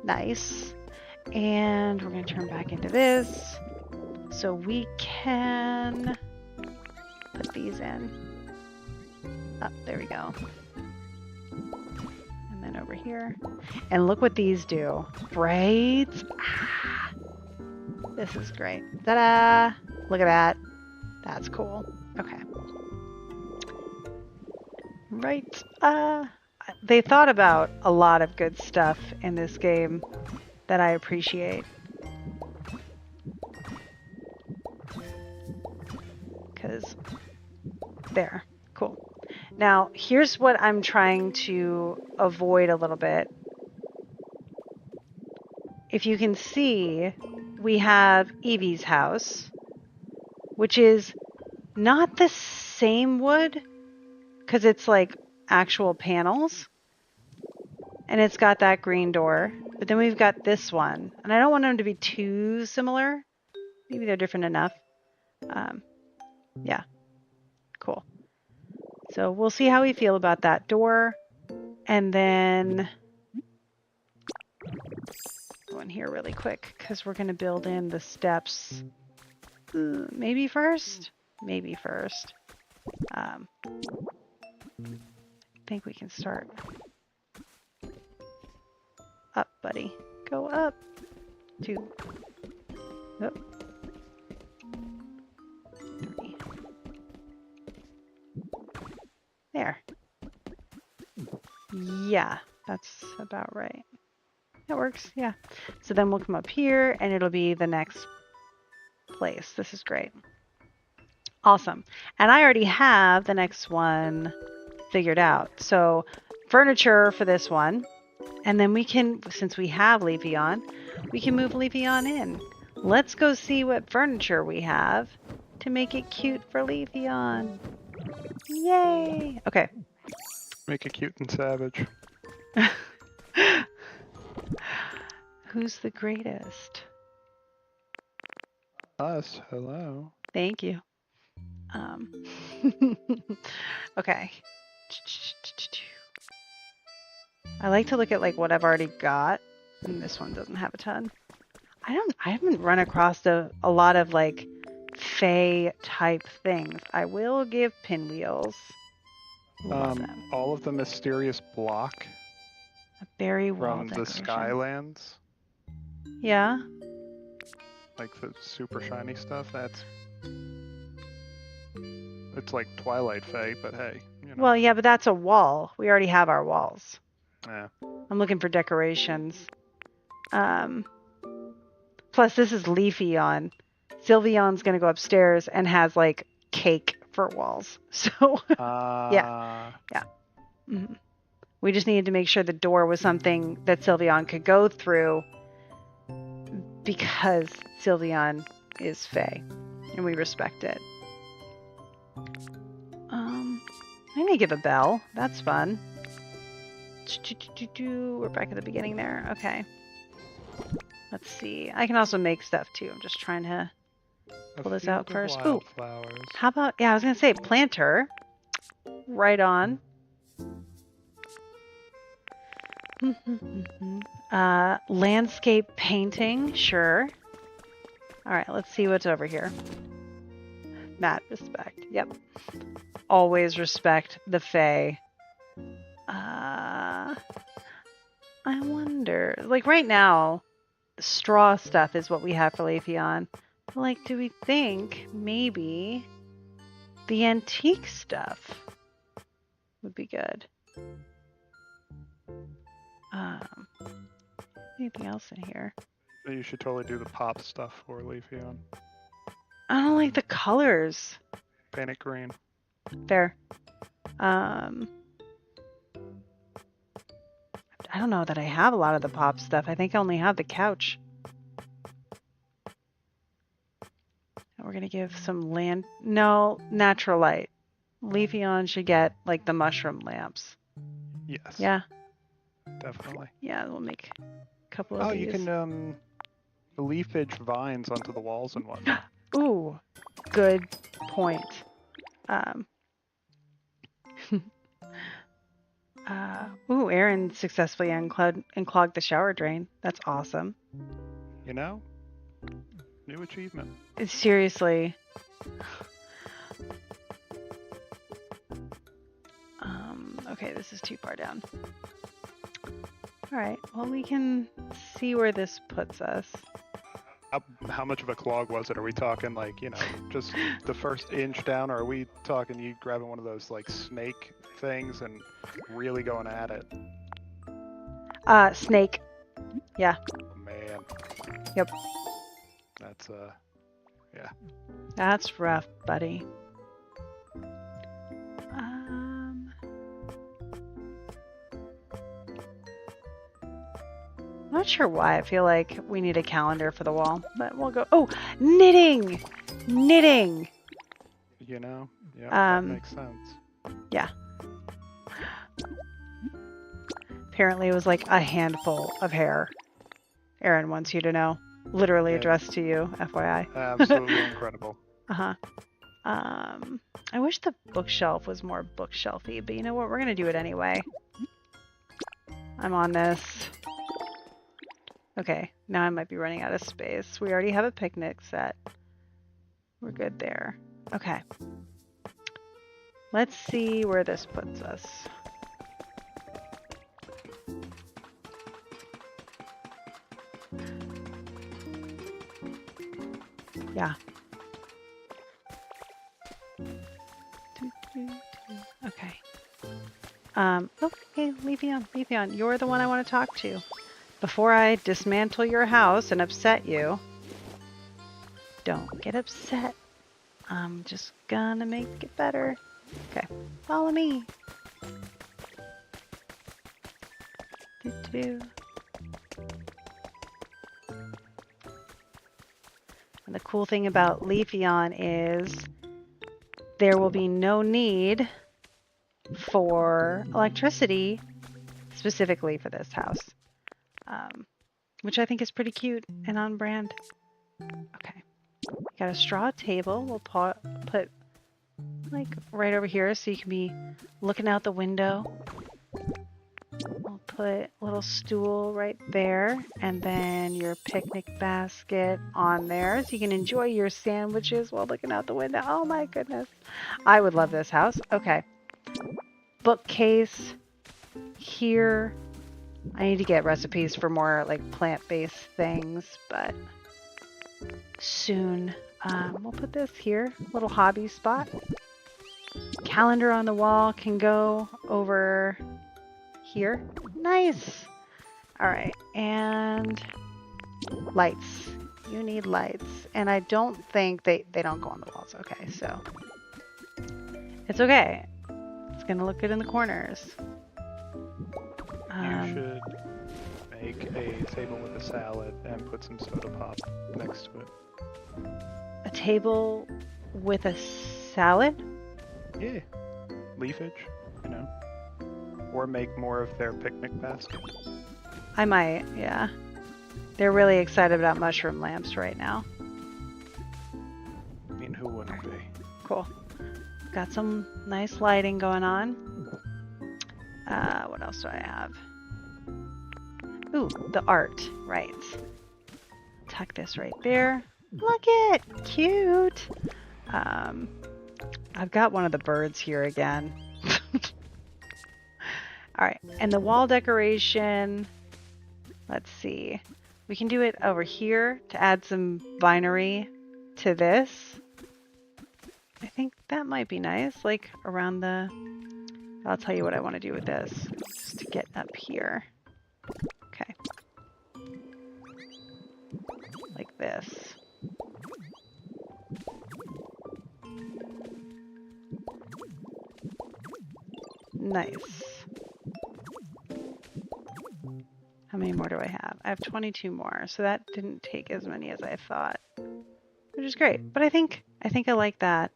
Nice. And we're going to turn back into this. So we can put these in. Oh, there we go. And then over here. And look what these do. Braids. Ah, this is great. Ta-da! Look at that. That's cool. Okay. Right. They thought about a lot of good stuff in this game that I appreciate. Because there. Cool. Now, here's what I'm trying to avoid a little bit. If you can see, we have Evie's house, which is not the same wood, because it's like actual panels. And it's got that green door. But then we've got this one. And I don't want them to be too similar. Maybe they're different enough. Yeah. Cool. So we'll see how we feel about that door. And then go in here really quick because we're going to build in the steps. Maybe first? Maybe first. I think we can start. Up, buddy. Go up. 2. Oh. 3. There. Yeah, that's about right. That works. Yeah. So then we'll come up here and it'll be the next place. This is great. Awesome. And I already have the next one figured out. So furniture for this one. And then we can, since we have Leafeon, we can move Leafeon in. Let's go see what furniture we have to make it cute for Leafeon. Yay! Okay. Make it cute and savage. Who's the greatest? Us, hello. Thank you. Okay. I like to look at like what I've already got, and this one doesn't have a ton. I haven't run across a lot of like Fey type things. I will give pinwheels. Love them. All of the mysterious block A berry wall from the decoration. Skylands, Yeah. like the super shiny stuff, it's like Twilight Fey, but hey, you know. Well, yeah, but that's a wall. We already have our walls. Yeah. I'm looking for decorations. Plus, this is Leafeon. Sylveon's going to go upstairs and has like cake for walls. So, yeah. Mm-hmm. We just needed to make sure the door was something that Sylveon could go through because Sylveon is Fey and we respect it. I'm going to give a bell. That's fun. We're back at the beginning there. Okay. Let's see. I can also make stuff too. I'm just trying to pull this out first. Ooh, how about, yeah, I was going to say planter. Right on. Landscape painting, sure. All right, let's see what's over here. Mad respect. Yep. Always respect the Fae. I wonder, like right now, straw stuff is what we have for Leafeon. But like, do we think maybe the antique stuff would be good? Anything else in here? You should totally do the pop stuff for Leafeon. I don't like the colors. Paint it green. Fair. I don't know that I have a lot of the pop stuff. I think I only have the couch. And we're gonna give some natural light. Leafeon should get like the mushroom lamps. Yes. Yeah. Definitely. Yeah, we'll make a couple of these. Oh, you can leafage vines onto the walls and whatnot. Ooh, good point. Ooh, Aaron successfully unclogged the shower drain. That's awesome. You know, new achievement. Seriously. Okay, this is too far down. All right, well, we can see where this puts us. How much of a clog was it? Are we talking like, you know, just the first inch down, or are we talking you grabbing one of those like snake things and really going at it? Snake. Yeah. Oh, man. Yep. That's yeah. That's rough, buddy. I'm not sure why I feel like we need a calendar for the wall, but we'll go. Oh, knitting! Knitting! You know? Yeah, that makes sense. Yeah. Apparently it was like a handful of hair. Aaron wants you to know. Literally addressed to you, FYI. Absolutely incredible. Uh-huh. I wish the bookshelf was more bookshelfy, but you know what? We're going to do it anyway. I'm on this. Okay, now I might be running out of space. We already have a picnic set. We're good there. Okay. Let's see where this puts us. Yeah. Okay. Okay, Leafeon, you're the one I want to talk to. before I dismantle your house and upset you, don't get upset. I'm just gonna make it better. Okay, follow me. Doo-doo-doo. And the cool thing about Leafeon is there will be no need for electricity specifically for this house, which I think is pretty cute and on brand. Okay, got a straw table. We'll put like right over here so you can be looking out the window. We'll put a little stool right there, and then your picnic basket on there so you can enjoy your sandwiches while looking out the window. Oh my goodness. I would love this house. Okay. Bookcase here. I need to get recipes for more like plant-based things, but soon. We'll put this here, little hobby spot. Calendar on the wall can go over here. Nice. All right, and lights. You need lights, and I don't think they don't go on the walls. Okay, so it's okay. It's gonna look good in the corners. You should make a table with a salad and put some soda pop next to it. A table with a salad? Yeah. Leafage, you know. Or make more of their picnic basket. I might, yeah. They're really excited about mushroom lamps right now. I mean, who wouldn't be? Cool. Got some nice lighting going on. What else do I have? Ooh, the art, right. Tuck this right there. Look it, cute. I've got one of the birds here again. All right, and the wall decoration, let's see. We can do it over here to add some vinery to this. I think that might be nice, like around the, I'll tell you what I want to do with this, just to get up here. Okay. Like this. Nice. How many more do I have? I have 22 more, so that didn't take as many as I thought, which is great. But I think I like that.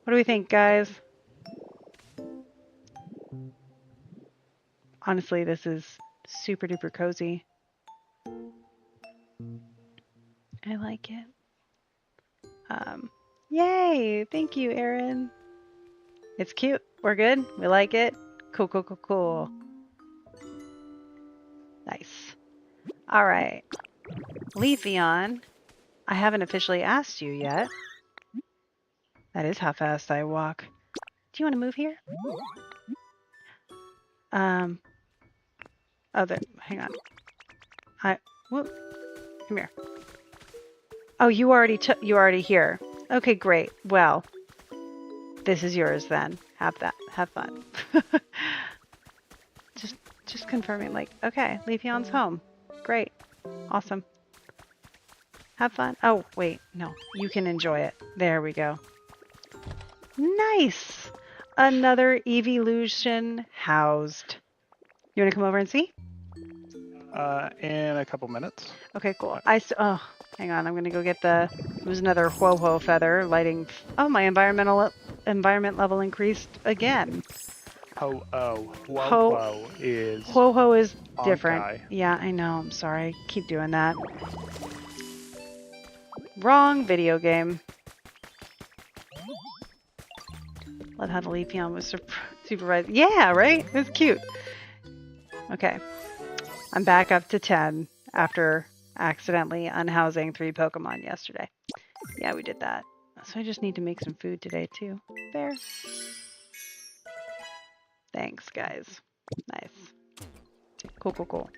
What do we think, guys? Honestly, this is super duper cozy. I like it. Yay! Thank you, Erin. It's cute. We're good. We like it. Cool, cool, cool, cool. Nice. All right. Leafeon, I haven't officially asked you yet. That is how fast I walk. Do you want to move here? Oh, hang on. Whoop. Come here. Oh, you already here. Okay, great. Well, this is yours then. Have fun. Just confirming, like, okay, Leafeon's home. Great. Awesome. Have fun. Oh, wait, no. You can enjoy it. There we go. Nice. Another evolution housed. You want to come over and see? In a couple minutes. Okay, cool. Oh, hang on. I'm going to go get it was another Ho-Ho feather lighting. Oh, my environment level increased again. Ho-Oh is... Ho-Ho is different. Honkai. Yeah, I know. I'm sorry. I keep doing that. Wrong video game. Love how the Leafeon was supervised. Yeah, right? It's cute. Okay. I'm back up to 10 after accidentally unhousing 3 Pokemon yesterday. Yeah, we did that. So I just need to make some food today, too. There. Thanks, guys. Nice. Cool, cool, cool.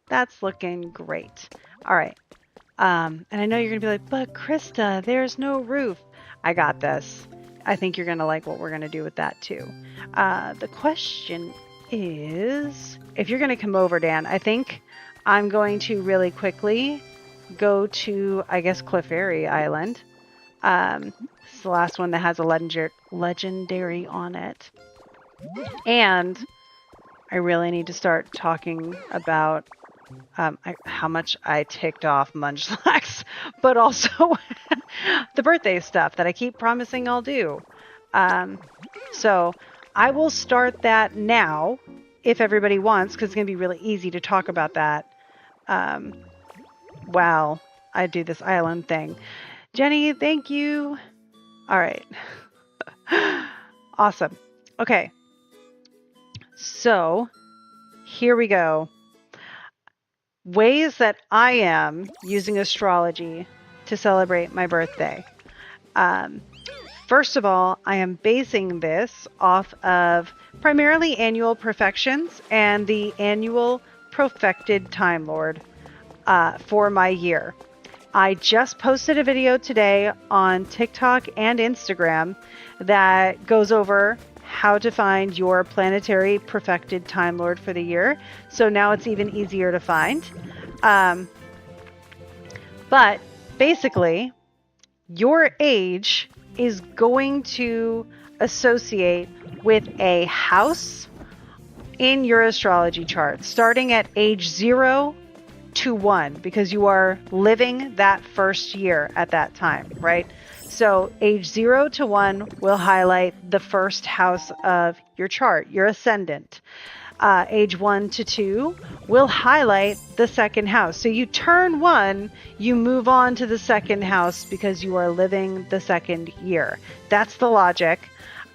That's looking great. All right. And I know you're going to be like, but Krista, there's no roof. I got this. I think you're going to like what we're going to do with that, too. The question is, if you're going to come over, Dan, I think I'm going to really quickly go to, I guess, Clefairy Island. It's the last one that has a legendary on it. And I really need to start talking about how much I ticked off Munchlax, but also the birthday stuff that I keep promising I'll do. So I will start that now if everybody wants, because it's going to be really easy to talk about that while I do this island thing. Jenny, thank you. All right. Awesome. Okay. So here we go. Ways that I am using astrology to celebrate my birthday. First of all, I am basing this off of primarily annual perfections and the annual profected Time Lord for my year. I just posted a video today on TikTok and Instagram that goes over how to find your planetary perfected Time Lord for the year. So now it's even easier to find. But basically, your age is going to associate with a house in your astrology chart, starting at age 0 to 1, because you are living that first year at that time, right? So age 0 to 1 will highlight the first house of your chart, your ascendant. Age 1 to 2 will highlight the second house. So you turn 1, you move on to the second house because you are living the second year. That's the logic.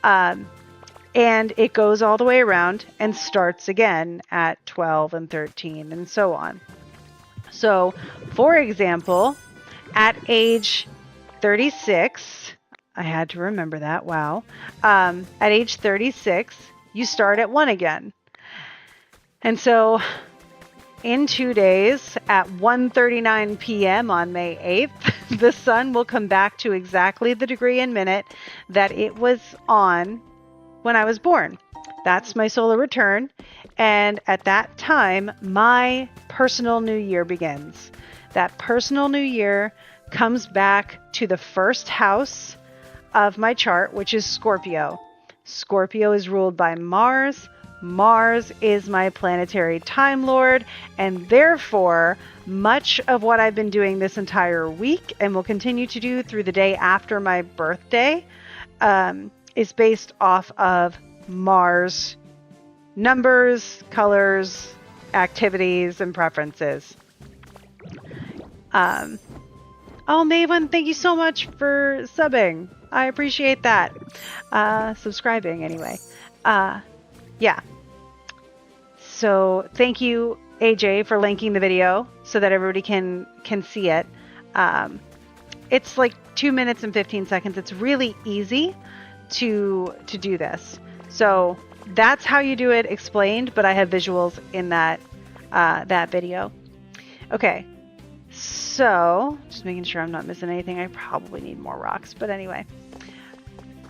And it goes all the way around and starts again at 12 and 13 and so on. So, for example, at age 36, I had to remember that, wow. At age 36, you start at 1 again. And so in 2 days at 1:39 p.m. on May 8th, the sun will come back to exactly the degree and minute that it was on when I was born. That's my solar return. And at that time, my personal new year begins. That personal new year comes back to the first house of my chart, which is Scorpio. Scorpio is ruled by Mars. Mars is my planetary Time Lord, and therefore, much of what I've been doing this entire week and will continue to do through the day after my birthday is based off of Mars numbers, colors, activities, and preferences. Oh, Maven, thank you so much for subbing. I appreciate that. Subscribing, anyway. Yeah. So thank you, AJ, for linking the video so that everybody can see it. It's like 2 minutes and 15 seconds. It's really easy to do this. So that's how you do it explained, but I have visuals in that video. Okay. So just making sure I'm not missing anything. I probably need more rocks, but anyway.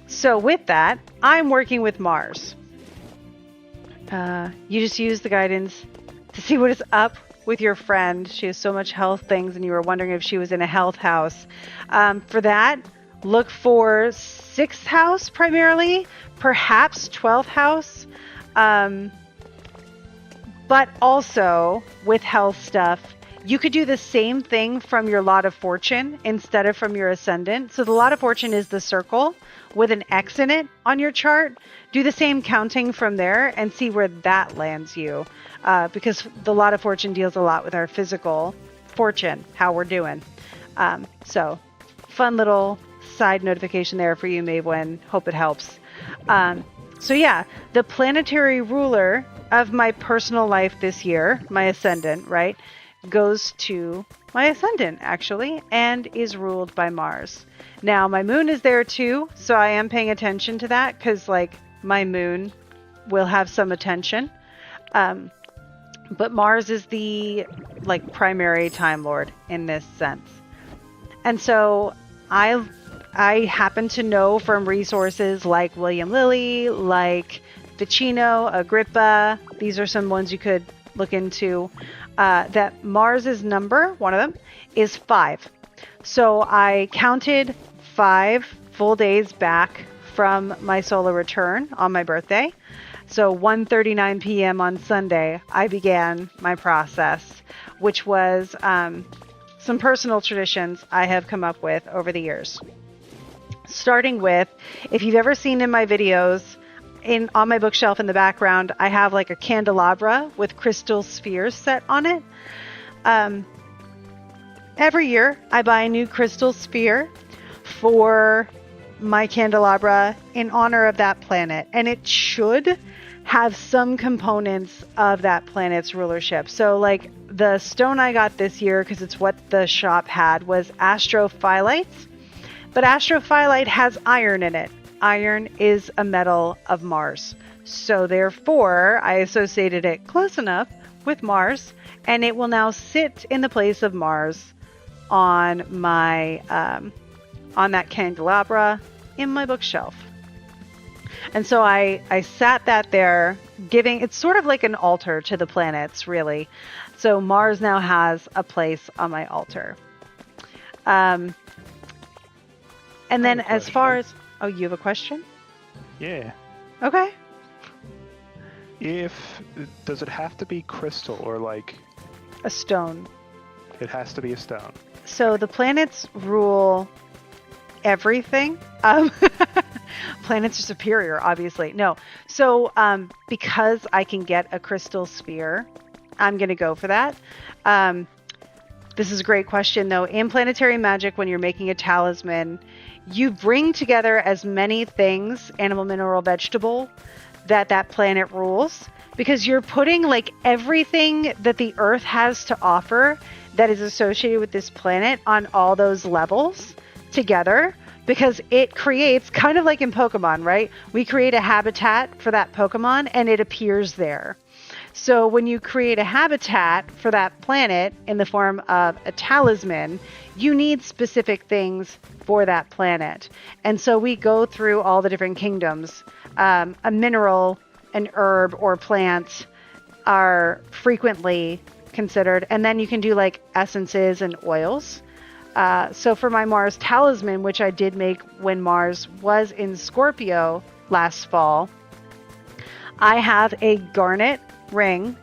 So with that, I'm working with Mars. You just use the guidance to see what is up with your friend. She has so much health things, and you were wondering if she was in a health house. For that, look for 6th house primarily, perhaps 12th house. But also with health stuff, you could do the same thing from your lot of fortune instead of from your ascendant. So the lot of fortune is the circle with an X in it on your chart. Do the same counting from there and see where that lands you. Because the lot of fortune deals a lot with our physical fortune, how we're doing. So fun little side notification there for you, Maywin. Hope it helps. So yeah, the planetary ruler of my personal life this year, my ascendant, right, goes to my ascendant, actually, and is ruled by Mars. Now, my moon is there too, so I am paying attention to that because, like, my moon will have some attention. But Mars is the, like, primary Time Lord in this sense. And so I happen to know from resources like William Lilly, like Ficino, Agrippa. These are some ones you could look into. That Mars's number, one of them, is 5. So I counted 5 full days back from my solar return on my birthday. So 1:39 p.m. on Sunday, I began my process, which was some personal traditions I have come up with over the years. Starting with, if you've ever seen in my videos, on my bookshelf in the background, I have like a candelabra with crystal spheres set on it. Every year, I buy a new crystal sphere for my candelabra in honor of that planet, and it should have some components of that planet's rulership. So like the stone I got this year, because it's what the shop had, was astrophylites. But astrophyllite has iron in it. Iron is a metal of Mars. So therefore, I associated it close enough with Mars, and it will now sit in the place of Mars on my on that candelabra in my bookshelf. And so I sat that there, it's sort of like an altar to the planets, really. So Mars now has a place on my altar. And then as far as, oh, you have a question? Yeah. Okay. Does it have to be crystal or like a stone? It has to be a stone. So the planets rule everything. Planets are superior, obviously. No. So because I can get a crystal sphere, I'm going to go for that. This is a great question, though. In planetary magic, when you're making a talisman, you bring together as many things, animal, mineral, vegetable, that planet rules, because you're putting like everything that the Earth has to offer that is associated with this planet on all those levels together, because it creates, kind of like in Pokemon, right? We create a habitat for that Pokemon and it appears there. So when you create a habitat for that planet in the form of a talisman, you need specific things for that planet. And so we go through all the different kingdoms. A mineral, an herb, or plant are frequently considered. And then you can do like essences and oils. So for my Mars talisman, which I did make when Mars was in Scorpio last fall, I have a garnet ring.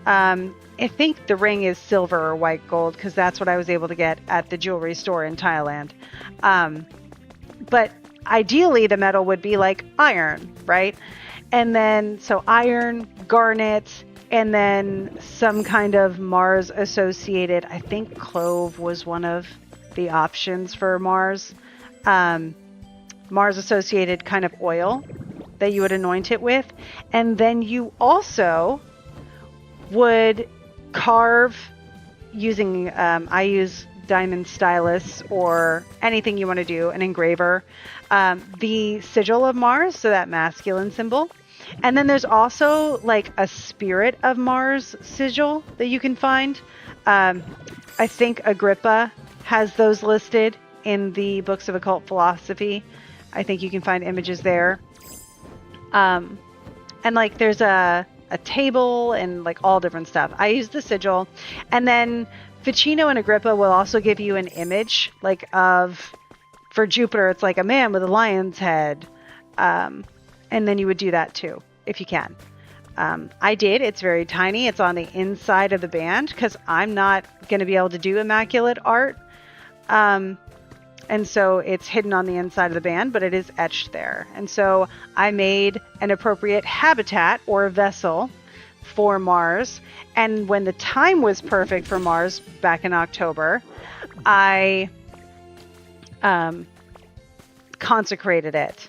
I think the ring is silver or white gold, because that's what I was able to get at the jewelry store in Thailand. But ideally the metal would be like iron, right? And then so iron, garnet, and then some kind of Mars associated, I think clove was one of the options for Mars. Mars associated kind of oil that you would anoint it with. And then you also would carve using, I use diamond stylus or anything you want to do, an engraver, the sigil of Mars, so that masculine symbol. And then there's also like a spirit of Mars sigil that you can find. I think Agrippa has those listed in the books of occult philosophy. I think you can find images there. And like there's a table and like all different stuff. I use the sigil. And then Ficino and Agrippa will also give you an image like for Jupiter, it's like a man with a lion's head. And then you would do that too, if you can. I did. It's very tiny. It's on the inside of the band because I'm not going to be able to do immaculate art. And so it's hidden on the inside of the band, but it is etched there. And so I made an appropriate habitat or vessel for Mars. And when the time was perfect for Mars back in October, I consecrated it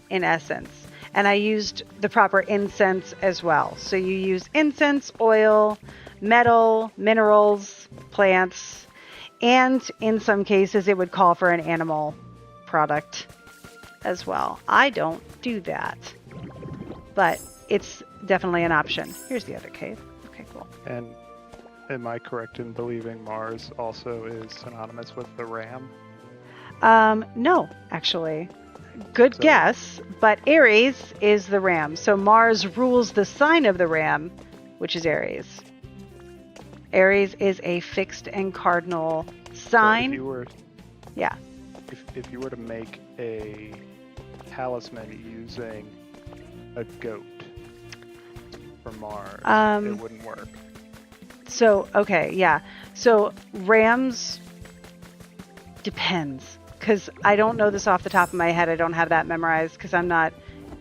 in essence. And I used the proper incense as well. So you use incense, oil, metal, minerals, plants, and in some cases it would call for an animal product as well. I don't do that, but it's definitely an option. Here's the other cave. Okay, cool. And am I correct in believing Mars also is synonymous with the ram? No, actually. Good So guess, but Aries is the ram. So Mars rules the sign of the ram, which is Aries. Aries is a fixed and cardinal so if sign. you were Yeah. if you were to make a talisman using a goat for Mars, it Um, wouldn't work. so, okay, yeah. So rams depends because I don't know this off the top of my head. I don't have that memorized because I'm not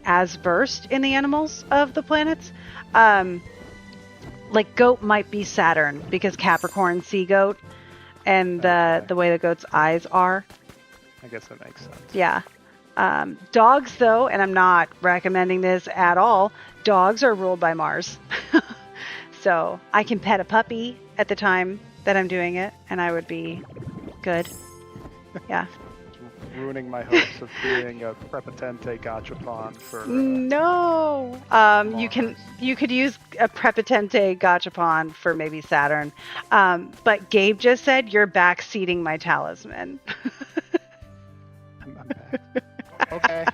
as versed in the animals of the planets. Um, like goat might be Saturn because Capricorn sea goat and Okay, the way the goat's eyes are. I guess that makes sense. Yeah. Dogs, though, and I'm not recommending this at all, dogs are ruled by Mars. So I can pet a puppy at the time that I'm doing it, and I would be good. Yeah. It's ruining my hopes of being a prepotente gachapon for No. Mars. You could use a Prepotente Gachapon for maybe Saturn. But Gabe just said you're backseating my talisman. I'm back. Okay.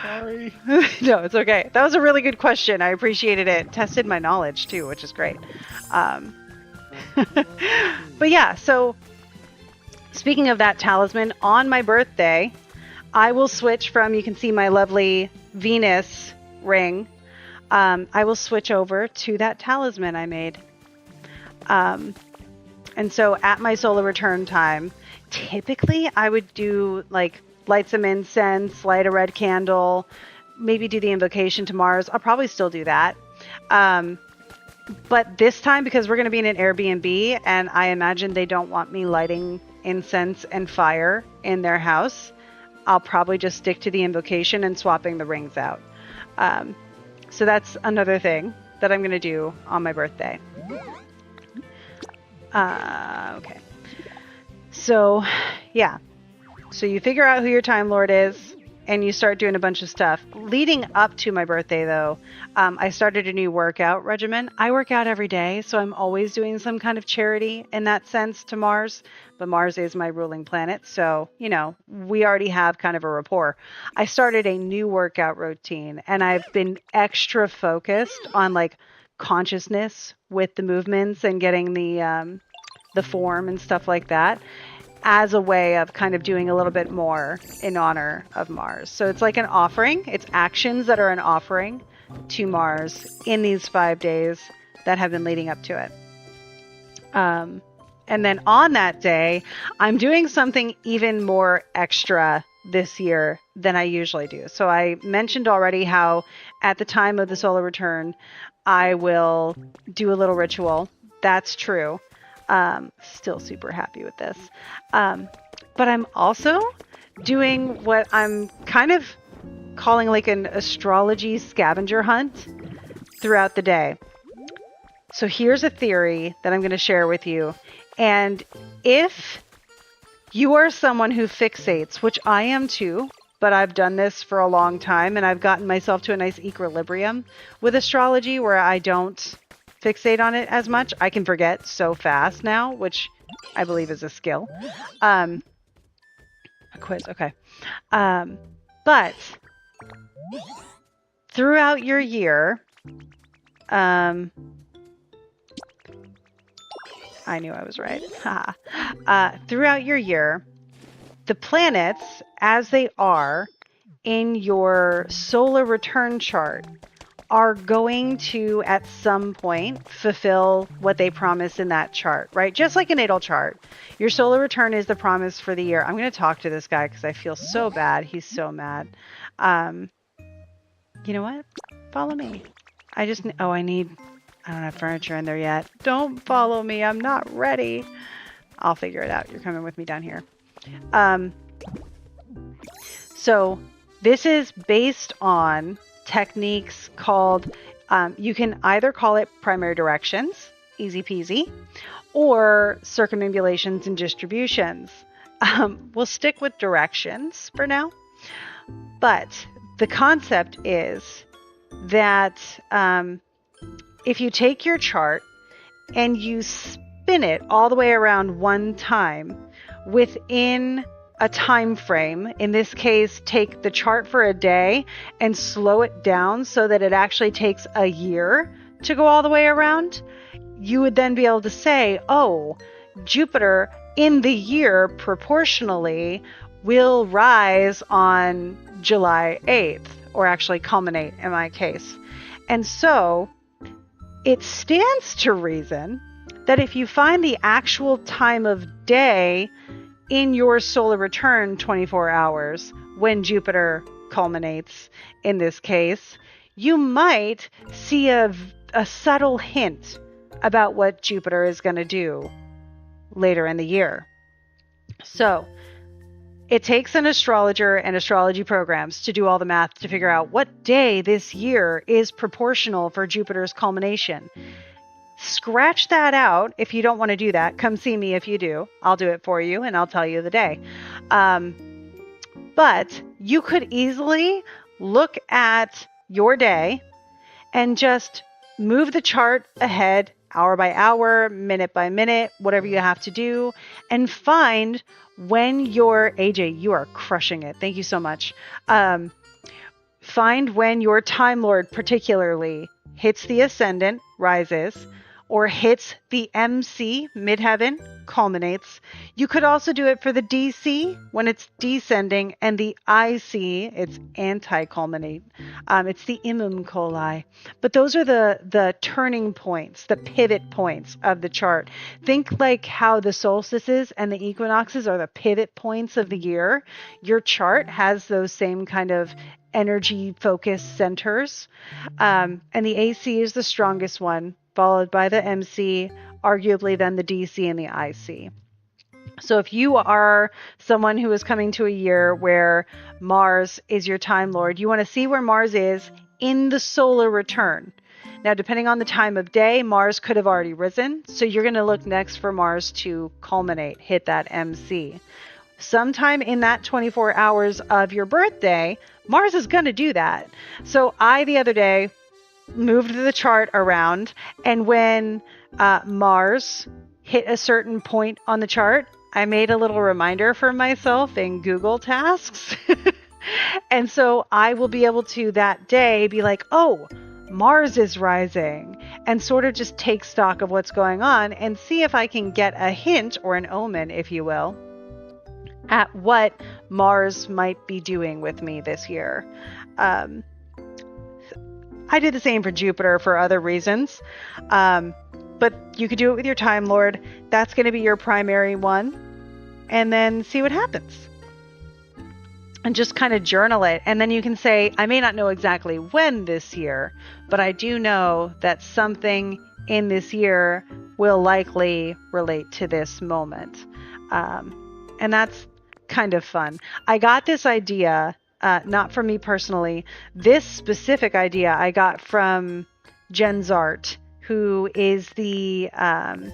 Sorry. No, it's okay. That was a really good question. I appreciated it. Tested my knowledge too, which is great. Um, but yeah, so speaking of that talisman, on my birthday, I will switch from, you can see my lovely Venus ring. I will switch over to that talisman I made. And so at my solar return time, typically I would do like light some incense, light a red candle, maybe do the invocation to Mars. I'll probably still do that. Um, but this time, because we're going to be in an Airbnb, and I imagine they don't want me lighting incense and fire in their house, I'll probably just stick to the invocation and swapping the rings out. Um, so that's another thing that I'm going to do on my birthday. Okay. So, yeah. So you figure out who your Time Lord is, and you start doing a bunch of stuff. Leading up to my birthday, though, I started a new workout regimen. I work out every day, so I'm always doing some kind of charity in that sense to Mars. But Mars is my ruling planet, so, you know, we already have kind of a rapport. I started a new workout routine, and I've been extra focused on, like, consciousness with the movements and getting the form and stuff like that as a way of kind of doing a little bit more in honor of Mars. So it's like an offering. It's actions that are an offering to Mars in these 5 days that have been leading up to it. And then on that day, I'm doing something even more extra this year than I usually do. So I mentioned already how at the time of the solar return, I will do a little ritual. That's true. Still super happy with this. But I'm also doing what I'm kind of calling like an astrology scavenger hunt throughout the day. So here's a theory that I'm going to share with you. And if you are someone who fixates, which I am too, but I've done this for a long time and I've gotten myself to a nice equilibrium with astrology where I don't fixate on it as much. I can forget so fast now, which I believe is a skill. A quiz, okay. But throughout your year, I knew I was right. Throughout your year, the planets, as they are in your solar return chart, are going to, at some point, fulfill what they promise in that chart, right? Just like a natal chart. Your solar return is the promise for the year. I'm going to talk to this guy because I feel so bad. He's so mad. You know what? Follow me. I don't have furniture in there yet. Don't follow me. I'm not ready. I'll figure it out. You're coming with me down here. So this is based on techniques called, you can either call it primary directions, easy peasy, or circumambulations and distributions. We'll stick with directions for now. But the concept is that if you take your chart and you spin it all the way around one time, within a time frame. In this case, take the chart for a day and slow it down so that it actually takes a year to go all the way around. You would then be able to say, oh, Jupiter in the year proportionally will rise on July 8th, or actually culminate in my case. And so it stands to reason that if you find the actual time of day in your solar return 24 hours when Jupiter culminates in this case, you might see a subtle hint about what Jupiter is going to do later in the year. So it takes an astrologer and astrology programs to do all the math to figure out what day this year is proportional for Jupiter's culmination. Scratch that out. If you don't want to do that, come see me if you do. I'll do it for you and I'll tell you the day. But you could easily look at your day and just move the chart ahead, hour by hour, minute by minute, whatever you have to do, and find when your AJ, you are crushing it. Thank you so much. Find when your Time Lord particularly hits the ascendant, rises, or hits the MC, midheaven, culminates. You could also do it for the DC when it's descending, and the IC, it's anti-culminate. It's the imum coli. But those are the turning points, the pivot points of the chart. Think like how the solstices and the equinoxes are the pivot points of the year. Your chart has those same kind of energy focus centers. And the AC is the strongest one, followed by the MC, arguably then the DC and the IC. So if you are someone who is coming to a year where Mars is your Time Lord, you want to see where Mars is in the solar return. Now, depending on the time of day, Mars could have already risen. So you're going to look next for Mars to culminate, hit that MC. Sometime in that 24 hours of your birthday, Mars is going to do that. So I, the other day, moved the chart around, and when Mars hit a certain point on the chart, I made a little reminder for myself in Google Tasks. And so I will be able to that day be like, oh, Mars is rising, and sort of just take stock of what's going on and see if I can get a hint or an omen, if you will, at what Mars might be doing with me this year. I did the same for Jupiter for other reasons, but you could do it with your Time Lord. That's going to be your primary one, and then see what happens. And just kind of journal it. And then you can say, I may not know exactly when this year, but I do know that something in this year will likely relate to this moment. And that's kind of fun. I got this idea, not from me personally. This specific idea I got from Jen's Art, who is they run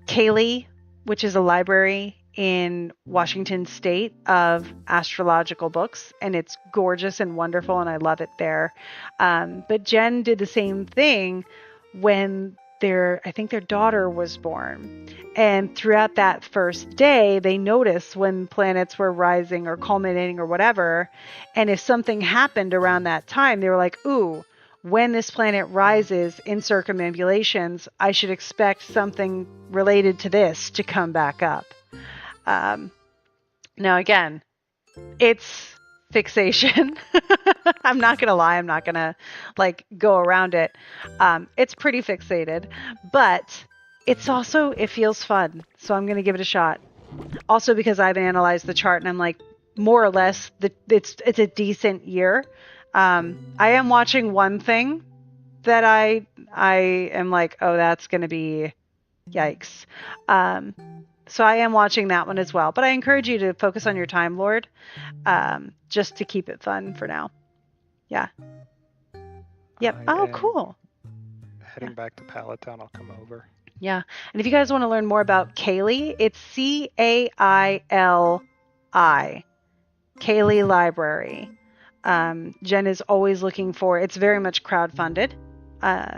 Kaylee, which is a library in Washington State of astrological books, and it's gorgeous and wonderful, and I love it there. But Jen did the same thing when I think their daughter was born. And throughout that first day, they noticed when planets were rising or culminating or whatever. And if something happened around that time, they were like, ooh, when this planet rises in circumambulations, I should expect something related to this to come back up. Now, again, it's fixation. I'm not going to lie. I'm not going to go around it. It's pretty fixated, but it's also, it feels fun. So I'm going to give it a shot. Also because I've analyzed the chart and I'm like, more or less, it's a decent year. I am watching one thing that I am like, oh, that's going to be yikes. So I am watching that one as well. But I encourage you to focus on your Time Lord, just to keep it fun for now. Yeah. Yep. Oh, cool. Heading back to Palatine, I'll come over. Yeah. And if you guys want to learn more about Kaylee, it's Caili. Kaylee Library. Jen is always looking for, it's very much crowdfunded.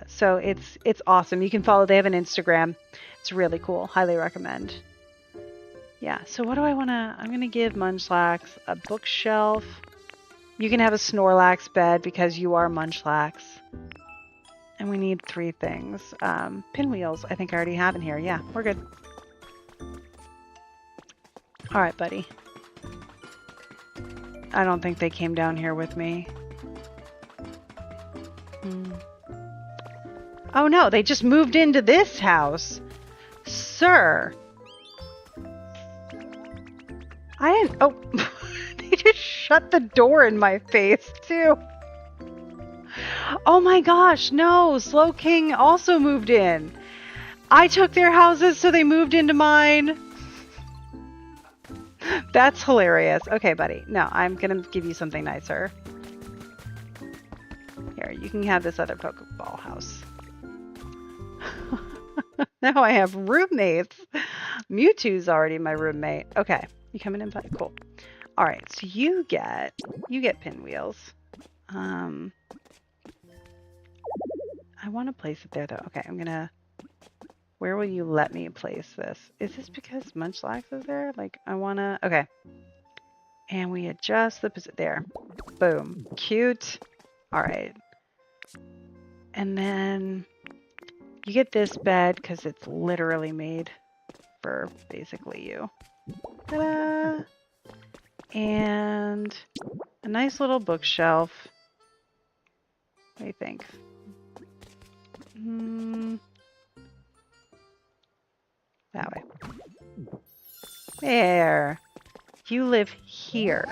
So it's awesome. You can follow, they have an Instagram. It's really cool. Highly recommend. Yeah, so what do I want to... I'm going to give Munchlax a bookshelf. You can have a Snorlax bed because you are Munchlax. And we need 3 things. Pinwheels, I think I already have in here. Yeah, we're good. All right, buddy. I don't think they came down here with me. Oh no, they just moved into this house. Sir. I didn't... Oh, they just shut the door in my face, too. Oh my gosh, no. Slow King also moved in. I took their houses, so they moved into mine. That's hilarious. Okay, buddy. No, I'm going to give you something nicer. Here, you can have this other Pokeball house. Now I have roommates. Mewtwo's already my roommate. Okay, you coming in, buddy? Cool. All right, so you get pinwheels. I want to place it there though. Okay, I'm gonna. Where will you let me place this? Is this because Munchlax is there? Like I wanna. Okay. And we adjust the position there. Boom. Cute. All right. And then you get this bed because it's literally made for basically you. Ta-da! And a nice little bookshelf. What do you think? That way. There. You live here.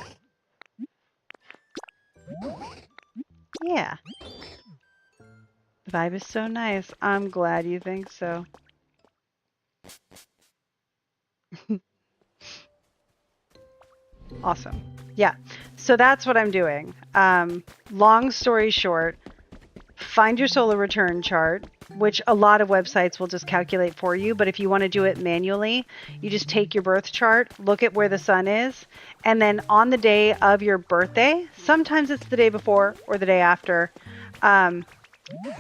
Yeah. The vibe is so nice. I'm glad you think so. Awesome. Yeah. So that's what I'm doing. Long story short, find your solar return chart, which a lot of websites will just calculate for you. But if you want to do it manually, you just take your birth chart, look at where the sun is, and then on the day of your birthday, sometimes it's the day before or the day after,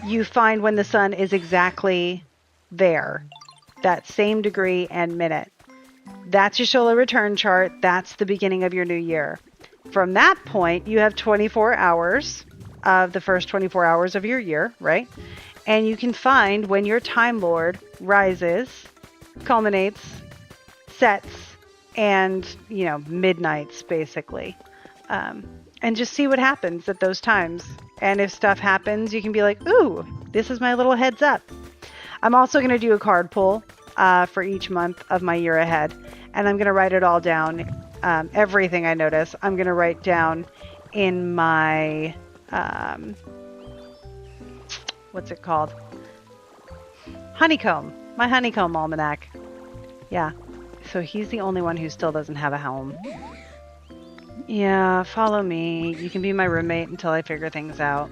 you find when the sun is exactly there, that same degree and minute. That's your solar return chart. That's the beginning of your new year. From that point, you have 24 hours of the first 24 hours of your year, right? And you can find when your Time Lord rises, culminates, sets, and, you know, midnights, basically. And just see what happens at those times. And if stuff happens, you can be like, ooh, this is my little heads up. I'm also going to do a card pull for each month of my year ahead. And I'm going to write it all down. Everything I notice, I'm going to write down in my, what's it called? Honeycomb. My honeycomb almanac. Yeah. So he's the only one who still doesn't have a home. Yeah, follow me. You can be my roommate until I figure things out.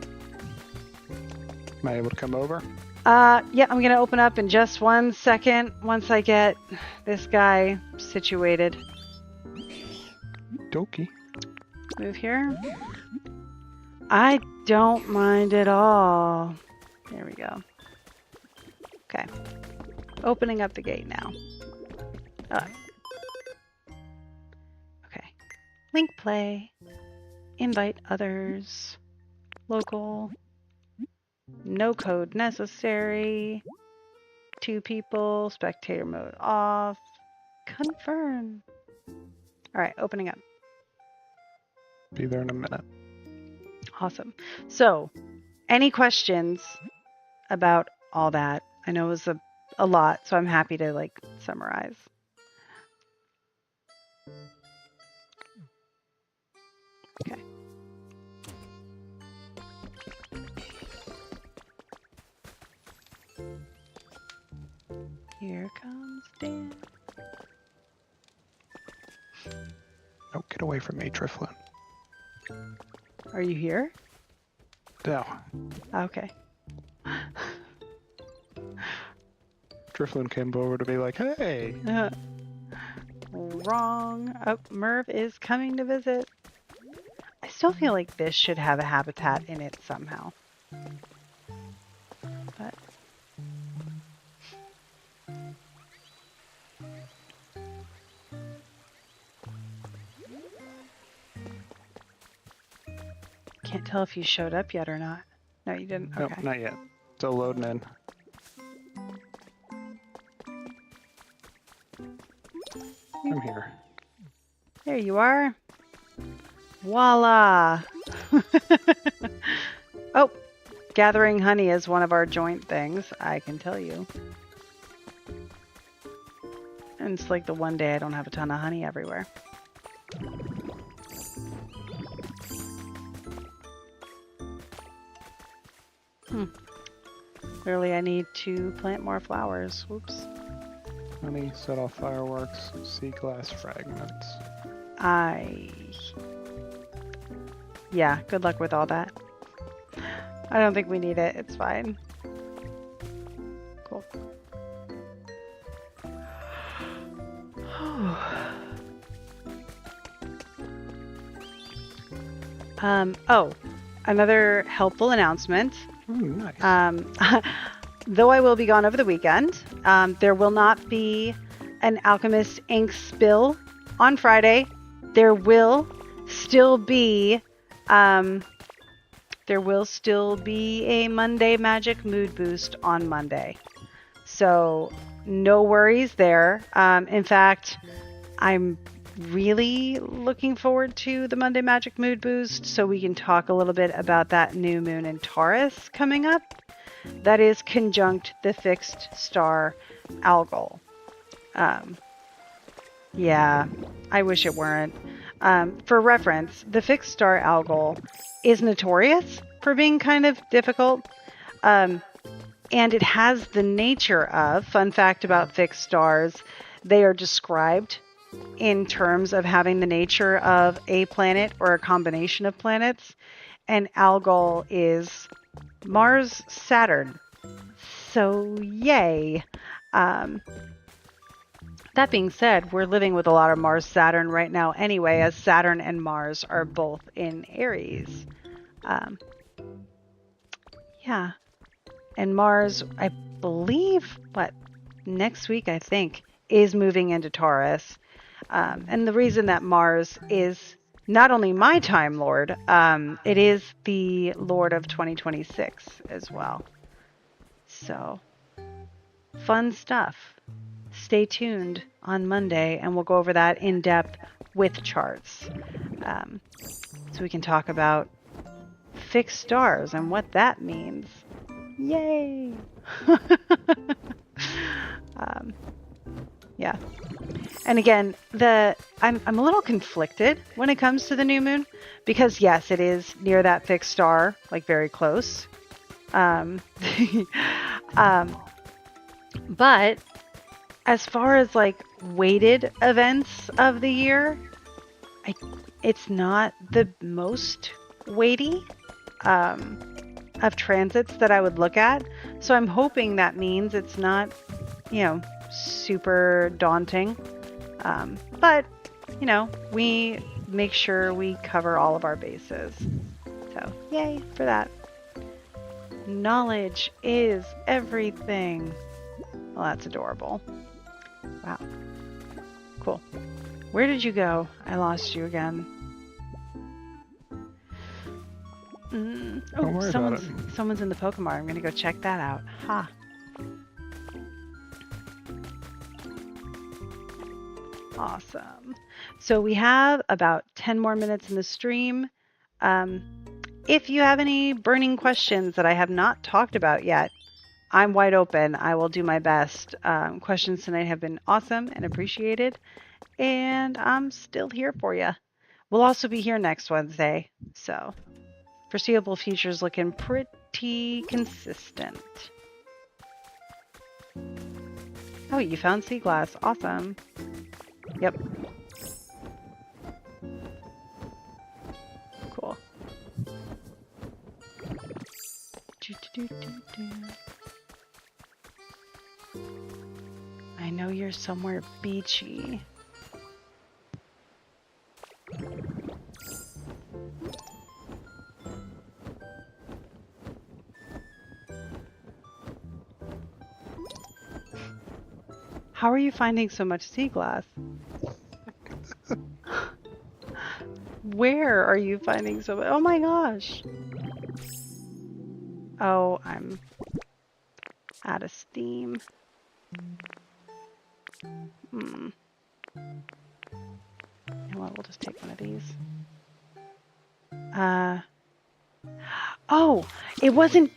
Am I able to come over? Yeah, I'm gonna open up in just 1 second once I get this guy situated. Dokie. Move here. I don't mind at all. There we go. Okay. Opening up the gate now. Okay. Link play. Invite others. Local. No code necessary. 2 people. Spectator mode off. Confirm. All right, opening up. Be there in a minute. Awesome. So, any questions about all that? I know it was a lot, so I'm happy to like summarize. Okay. Here comes Dan. Oh, get away from me, Triflin. Are you here? No. Okay. Triflin came over to be like, hey. Wrong. Oh, Merv is coming to visit. I still feel like this should have a habitat in it somehow. But Can't tell if you showed up yet or not. No, you didn't. Nope, Okay. not yet. Still loading in. I'm here. There you are. Voila! Oh, gathering honey is one of our joint things, I can tell you. And it's like the one day I don't have a ton of honey everywhere. Clearly I need to plant more flowers. Whoops. Honey, set off fireworks, sea glass fragments. Yeah, good luck with all that. I don't think we need it. It's fine. Cool. Oh, another helpful announcement. Ooh, nice. Though I will be gone over the weekend, there will not be an Alchemist ink spill on Friday. There will still be a Monday Magic Mood Boost on Monday. So no worries there. In fact, I'm really looking forward to the Monday Magic Mood Boost so we can talk a little bit about that new moon in Taurus coming up. That is conjunct the fixed star Algol. Yeah, I wish it weren't. For reference, the fixed star Algol is notorious for being kind of difficult. And it has the nature of, fun fact about fixed stars, they are described in terms of having the nature of a planet or a combination of planets. And Algol is Mars, Saturn. So yay. That being said, we're living with a lot of Mars, Saturn right now anyway, as Saturn and Mars are both in Aries. Yeah. And Mars, I believe, next week, I think, is moving into Taurus. And the reason that Mars is not only my Time Lord, it is the Lord of 2026 as well. So, fun stuff. Stay tuned on Monday, and we'll go over that in depth with charts. So we can talk about fixed stars and what that means. Yay! Yeah. And again, I'm a little conflicted when it comes to the new moon because yes, it is near that fixed star, like very close. But as far as like weighted events of the year, it's not the most weighty of transits that I would look at. So I'm hoping that means it's not, super daunting. But, we make sure we cover all of our bases. So, yay for that. Knowledge is everything. Well, that's adorable. Wow. Cool. Where did you go? I lost you again. Don't worry about it. Someone's in the Pokemon. I'm going to go check that out. Ha. Awesome. So we have about 10 more minutes in the stream. If you have any burning questions that I have not talked about yet, I'm wide open. I will do my best. Questions tonight have been awesome and appreciated, and I'm still here for you. We'll also be here next Wednesday, so foreseeable future's looking pretty consistent. Oh, you found sea glass. Awesome. Yep. Cool. I know you're somewhere beachy. How are you finding so much sea glass? Where are you finding so? Oh my gosh. Oh, I'm out of steam. Hmm. You know what? We'll just take one of these. Uh. Oh, it wasn't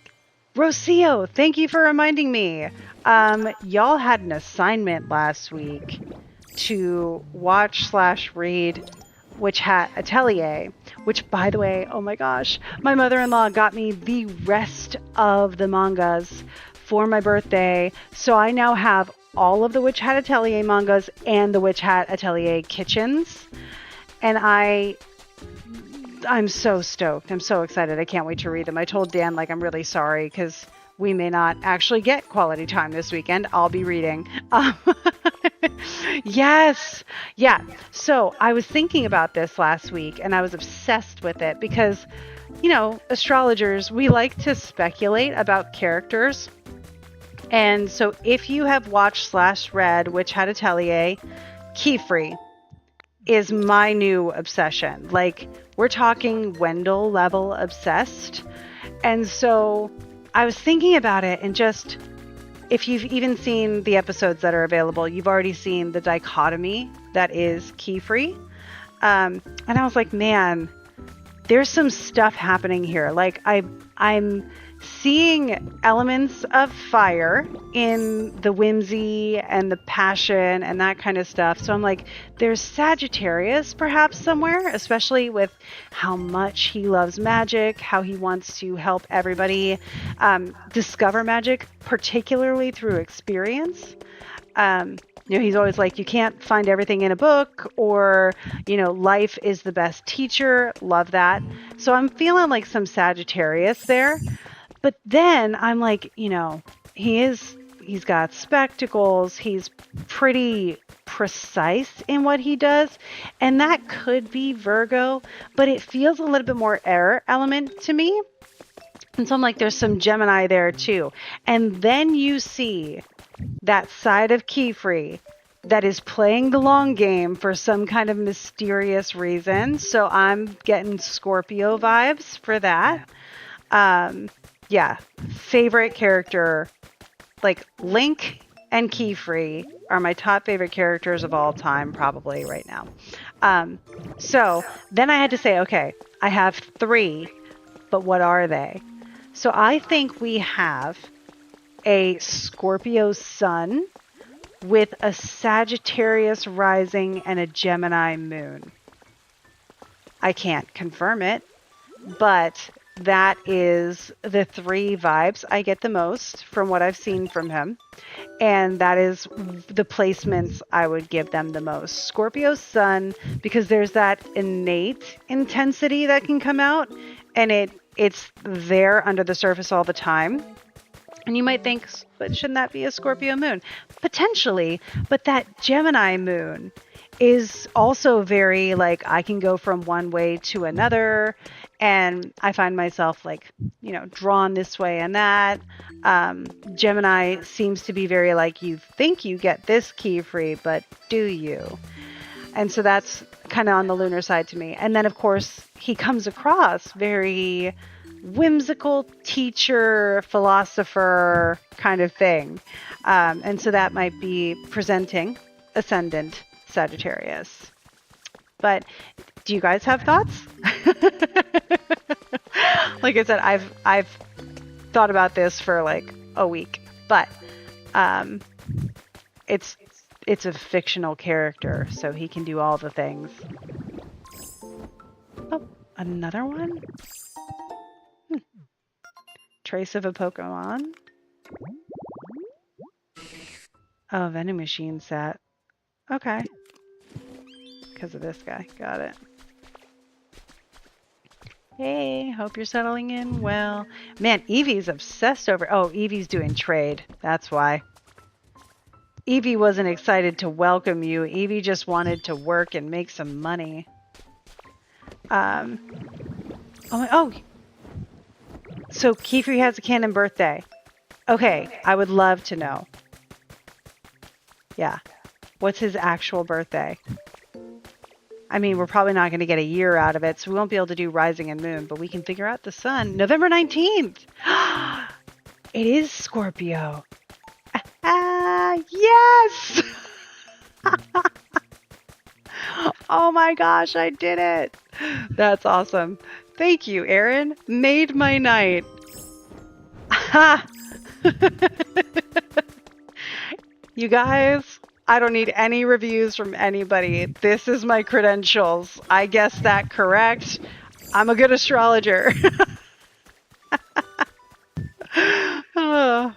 Rocio. Thank you for reminding me. Y'all had an assignment last week to watch/read Witch Hat Atelier, which, by the way, oh my gosh, my mother-in-law got me the rest of the mangas for my birthday. So I now have all of the Witch Hat Atelier mangas and the Witch Hat Atelier kitchens. And I'm so stoked. I'm so excited. I can't wait to read them. I told Dan, like, I'm really sorry because we may not actually get quality time this weekend. I'll be reading. Yes. Yeah. So I was thinking about this last week and I was obsessed with it because, astrologers, we like to speculate about characters. And so if you have watched/read Witch Hat Atelier, Keyfree is my new obsession. Like, we're talking Wendell level obsessed. And so I was thinking about it, and just, if you've even seen the episodes that are available, you've already seen the dichotomy that is Keyfree. And I was like, man, there's some stuff happening here. Like, I'm seeing elements of fire in the whimsy and the passion and that kind of stuff. So I'm like, there's Sagittarius perhaps somewhere, especially with how much he loves magic, how he wants to help everybody discover magic, particularly through experience. He's always like, you can't find everything in a book, or, life is the best teacher. Love that. So I'm feeling like some Sagittarius there. But then I'm like, he's got spectacles. He's pretty precise in what he does. And that could be Virgo, but it feels a little bit more air element to me. And so I'm like, there's some Gemini there too. And then you see that side of Keyfree that is playing the long game for some kind of mysterious reason. So I'm getting Scorpio vibes for that. Yeah, favorite character, like Link and Keyfree are my top favorite characters of all time, probably right now. So then I had to say, okay, I have 3, but what are they? So I think we have a Scorpio sun with a Sagittarius rising and a Gemini moon. I can't confirm it, but that is the 3 vibes I get the most from what I've seen from him. And that is the placements I would give them the most. Scorpio sun, because there's that innate intensity that can come out, and it's there under the surface all the time. And you might think, but shouldn't that be a Scorpio moon? Potentially, but that Gemini moon is also very, like, I can go from one way to another, and I find myself, like, drawn this way and that. Gemini seems to be very like, you think you get this key free, but do you? And so that's kind of on the lunar side to me. And then, of course, he comes across very whimsical teacher, philosopher kind of thing. And so that might be presenting ascendant Sagittarius. But do you guys have thoughts? Like I said, I've thought about this for like a week, but it's a fictional character, so he can do all the things. Oh, another one? Trace of a Pokemon. Oh, vending machine set. Okay. Because of this guy. Got it. Hey, hope you're settling in well. Man, Evie's obsessed over... Oh, Evie's doing trade. That's why. Evie wasn't excited to welcome you. Evie just wanted to work and make some money. Oh. So Kiefer has a canon birthday. Okay, I would love to know. Yeah. What's his actual birthday? I mean, we're probably not going to get a year out of it, so we won't be able to do Rising and Moon, but we can figure out the sun. November 19th! It is Scorpio. Ah, yes! Oh my gosh, I did it! That's awesome. Thank you, Aaron. Made my night. Ha! You guys, I don't need any reviews from anybody. This is my credentials. I guessed that correct. I'm a good astrologer. Oh,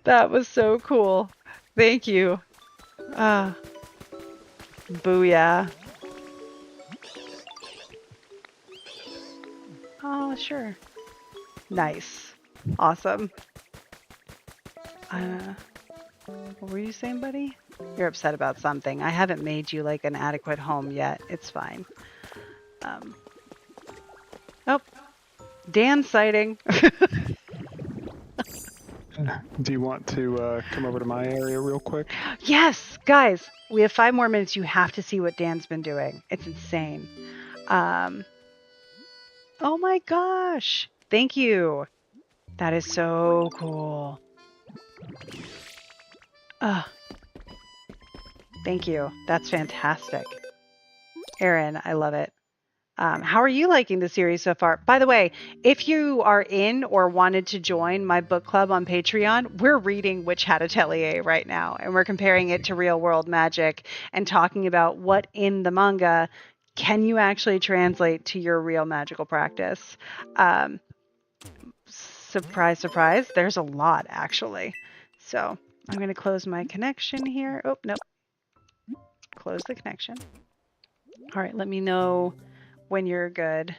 that was so cool. Thank you. Booyah. Oh, sure. Nice. Awesome. What were you saying, buddy? You're upset about something. I haven't made you like an adequate home yet. It's fine. Oh, Dan sighting. Do you want to come over to my area real quick? Yes, guys, we have 5 more minutes. You have to see what Dan's been doing. It's insane. Oh my gosh. Thank you. That is so cool. Thank you. That's fantastic. Aaron, I love it. How are you liking the series so far? By the way, if you are in or wanted to join my book club on Patreon, we're reading Witch Hat Atelier right now, and we're comparing it to real world magic and talking about what in the manga can you actually translate to your real magical practice. Surprise, surprise, there's a lot actually. So I'm going to close my connection here. Oh, nope. Close the connection. All right, let me know when you're good.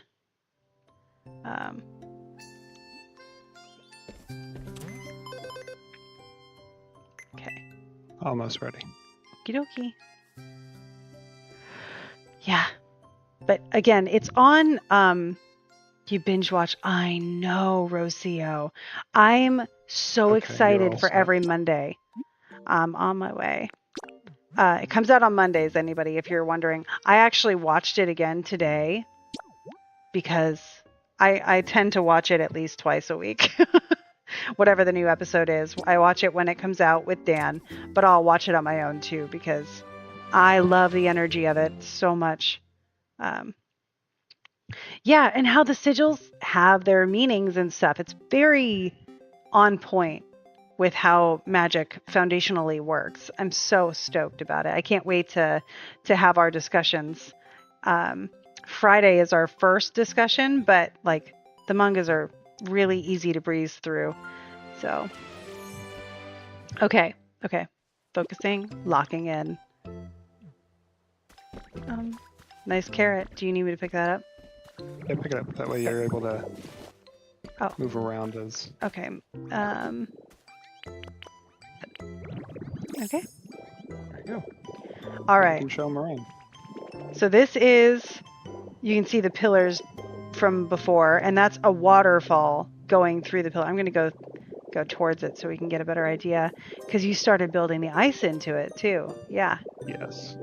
Okay. Almost ready. Okie dokie. Yeah. But again, it's on you binge watch. I know, Rocio. I'm so excited for every Monday. I'm on my way. It comes out on Mondays, anybody, if you're wondering. I actually watched it again today because I tend to watch it at least twice a week. Whatever the new episode is. I watch it when it comes out with Dan, but I'll watch it on my own too because I love the energy of it so much. Yeah, and how the sigils have their meanings and stuff. It's very on point with how magic foundationally works. I'm so stoked about it. I can't wait to have our discussions. Friday is our first discussion, but like the mangas are really easy to breeze through. So, okay. Focusing, locking in. Nice carrot. Do you need me to pick that up? Yeah, pick it up. That way you're able to move around as... Okay. Okay. There you go. All right. You can show them around. So this is, you can see the pillars from before, and that's a waterfall going through the pillar. I'm going to go towards it so we can get a better idea, because you started building the ice into it too. Yeah. Yes.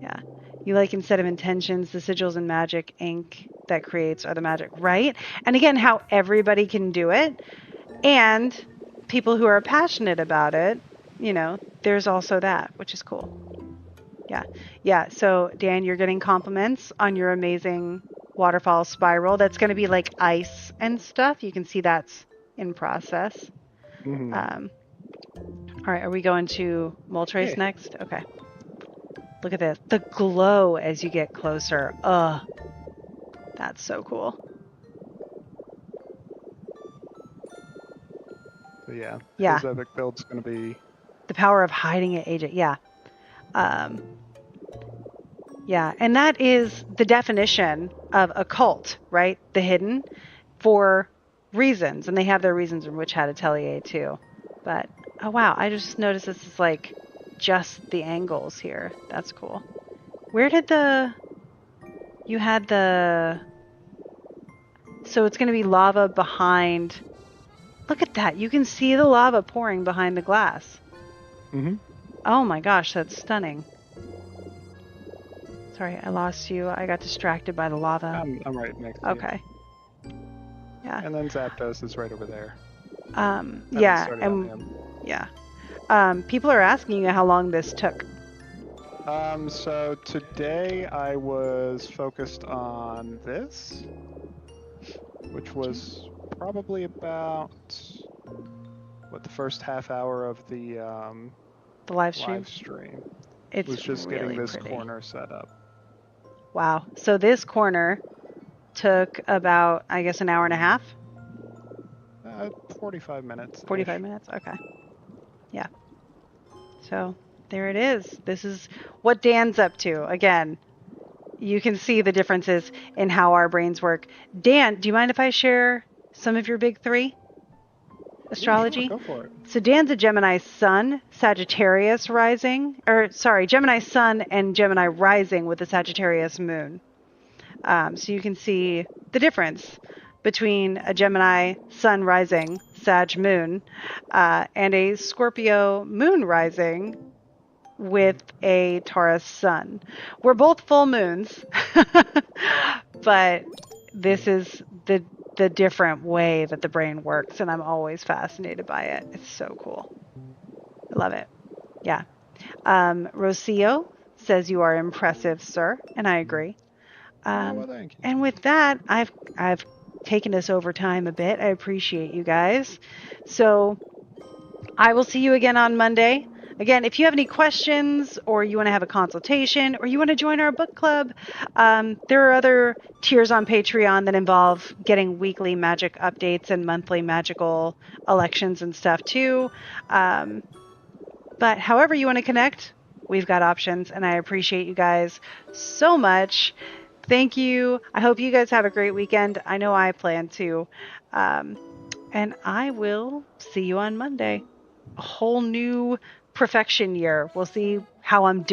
Yeah. You like, instead of intentions, the sigils and magic ink that creates are the magic, right? And again, how everybody can do it, and people who are passionate about it, you know, there's also that, which is cool. Yeah. So Dan, you're getting compliments on your amazing waterfall spiral. That's going to be like ice and stuff. You can see that's in process. Mm-hmm. All right, are we going to Moltres next? Okay. Look at this. The glow as you get closer. Ugh. That's so cool. So yeah. Yeah. His epic build's going to be... The power of hiding an agent. Yeah. Yeah, and that is the definition of occult, right? The hidden, for reasons, and they have their reasons in Witch Hat Atelier too. But oh wow, I just noticed this is like just the angles here. That's cool. Where did you had the, so it's going to be lava behind. Look at that. You can see the lava pouring behind the glass. Mm-hmm. Oh my gosh, that's stunning. Sorry, I lost you. I got distracted by the lava. I'm right next to you. Okay. Yeah. And then Zapdos is right over there. Haven't Yeah, started on and him. yeah. People are asking you how long this took. So today I was focused on this, which was probably about what the first half hour of the The live stream. live stream It's was just getting really this pretty. corner set up. Wow. So this corner took about, I guess, an hour and a half, 45 minutes 45 ish. minutes. Okay. Yeah. So there it is. This is what Dan's up to. Again, you can see the differences in how our brains work. Dan, do you mind if I share some of your big three Yeah, sure, astrology? go for it. So Dan's a Gemini sun, Sagittarius rising, or sorry, Gemini sun and Gemini rising with a Sagittarius moon. So you can see the difference between a Gemini sun rising, Sag moon, and a Scorpio moon rising with a Taurus sun. We're both full moons, but this is the different way that the brain works, and I'm always fascinated by it. It's so cool. I love it. Yeah. Rocio says you are impressive, sir, and I agree. Oh, well, thank you. And with that, I've taken us over time a bit. I appreciate you guys. So I will see you again on Monday. Again, if you have any questions or you want to have a consultation or you want to join our book club, there are other tiers on Patreon that involve getting weekly magic updates and monthly magical elections and stuff too. But however you want to connect, we've got options, and I appreciate you guys so much. Thank you. I hope you guys have a great weekend. I know I plan to. And I will see you on Monday. A whole new perfection year. We'll see how I'm different.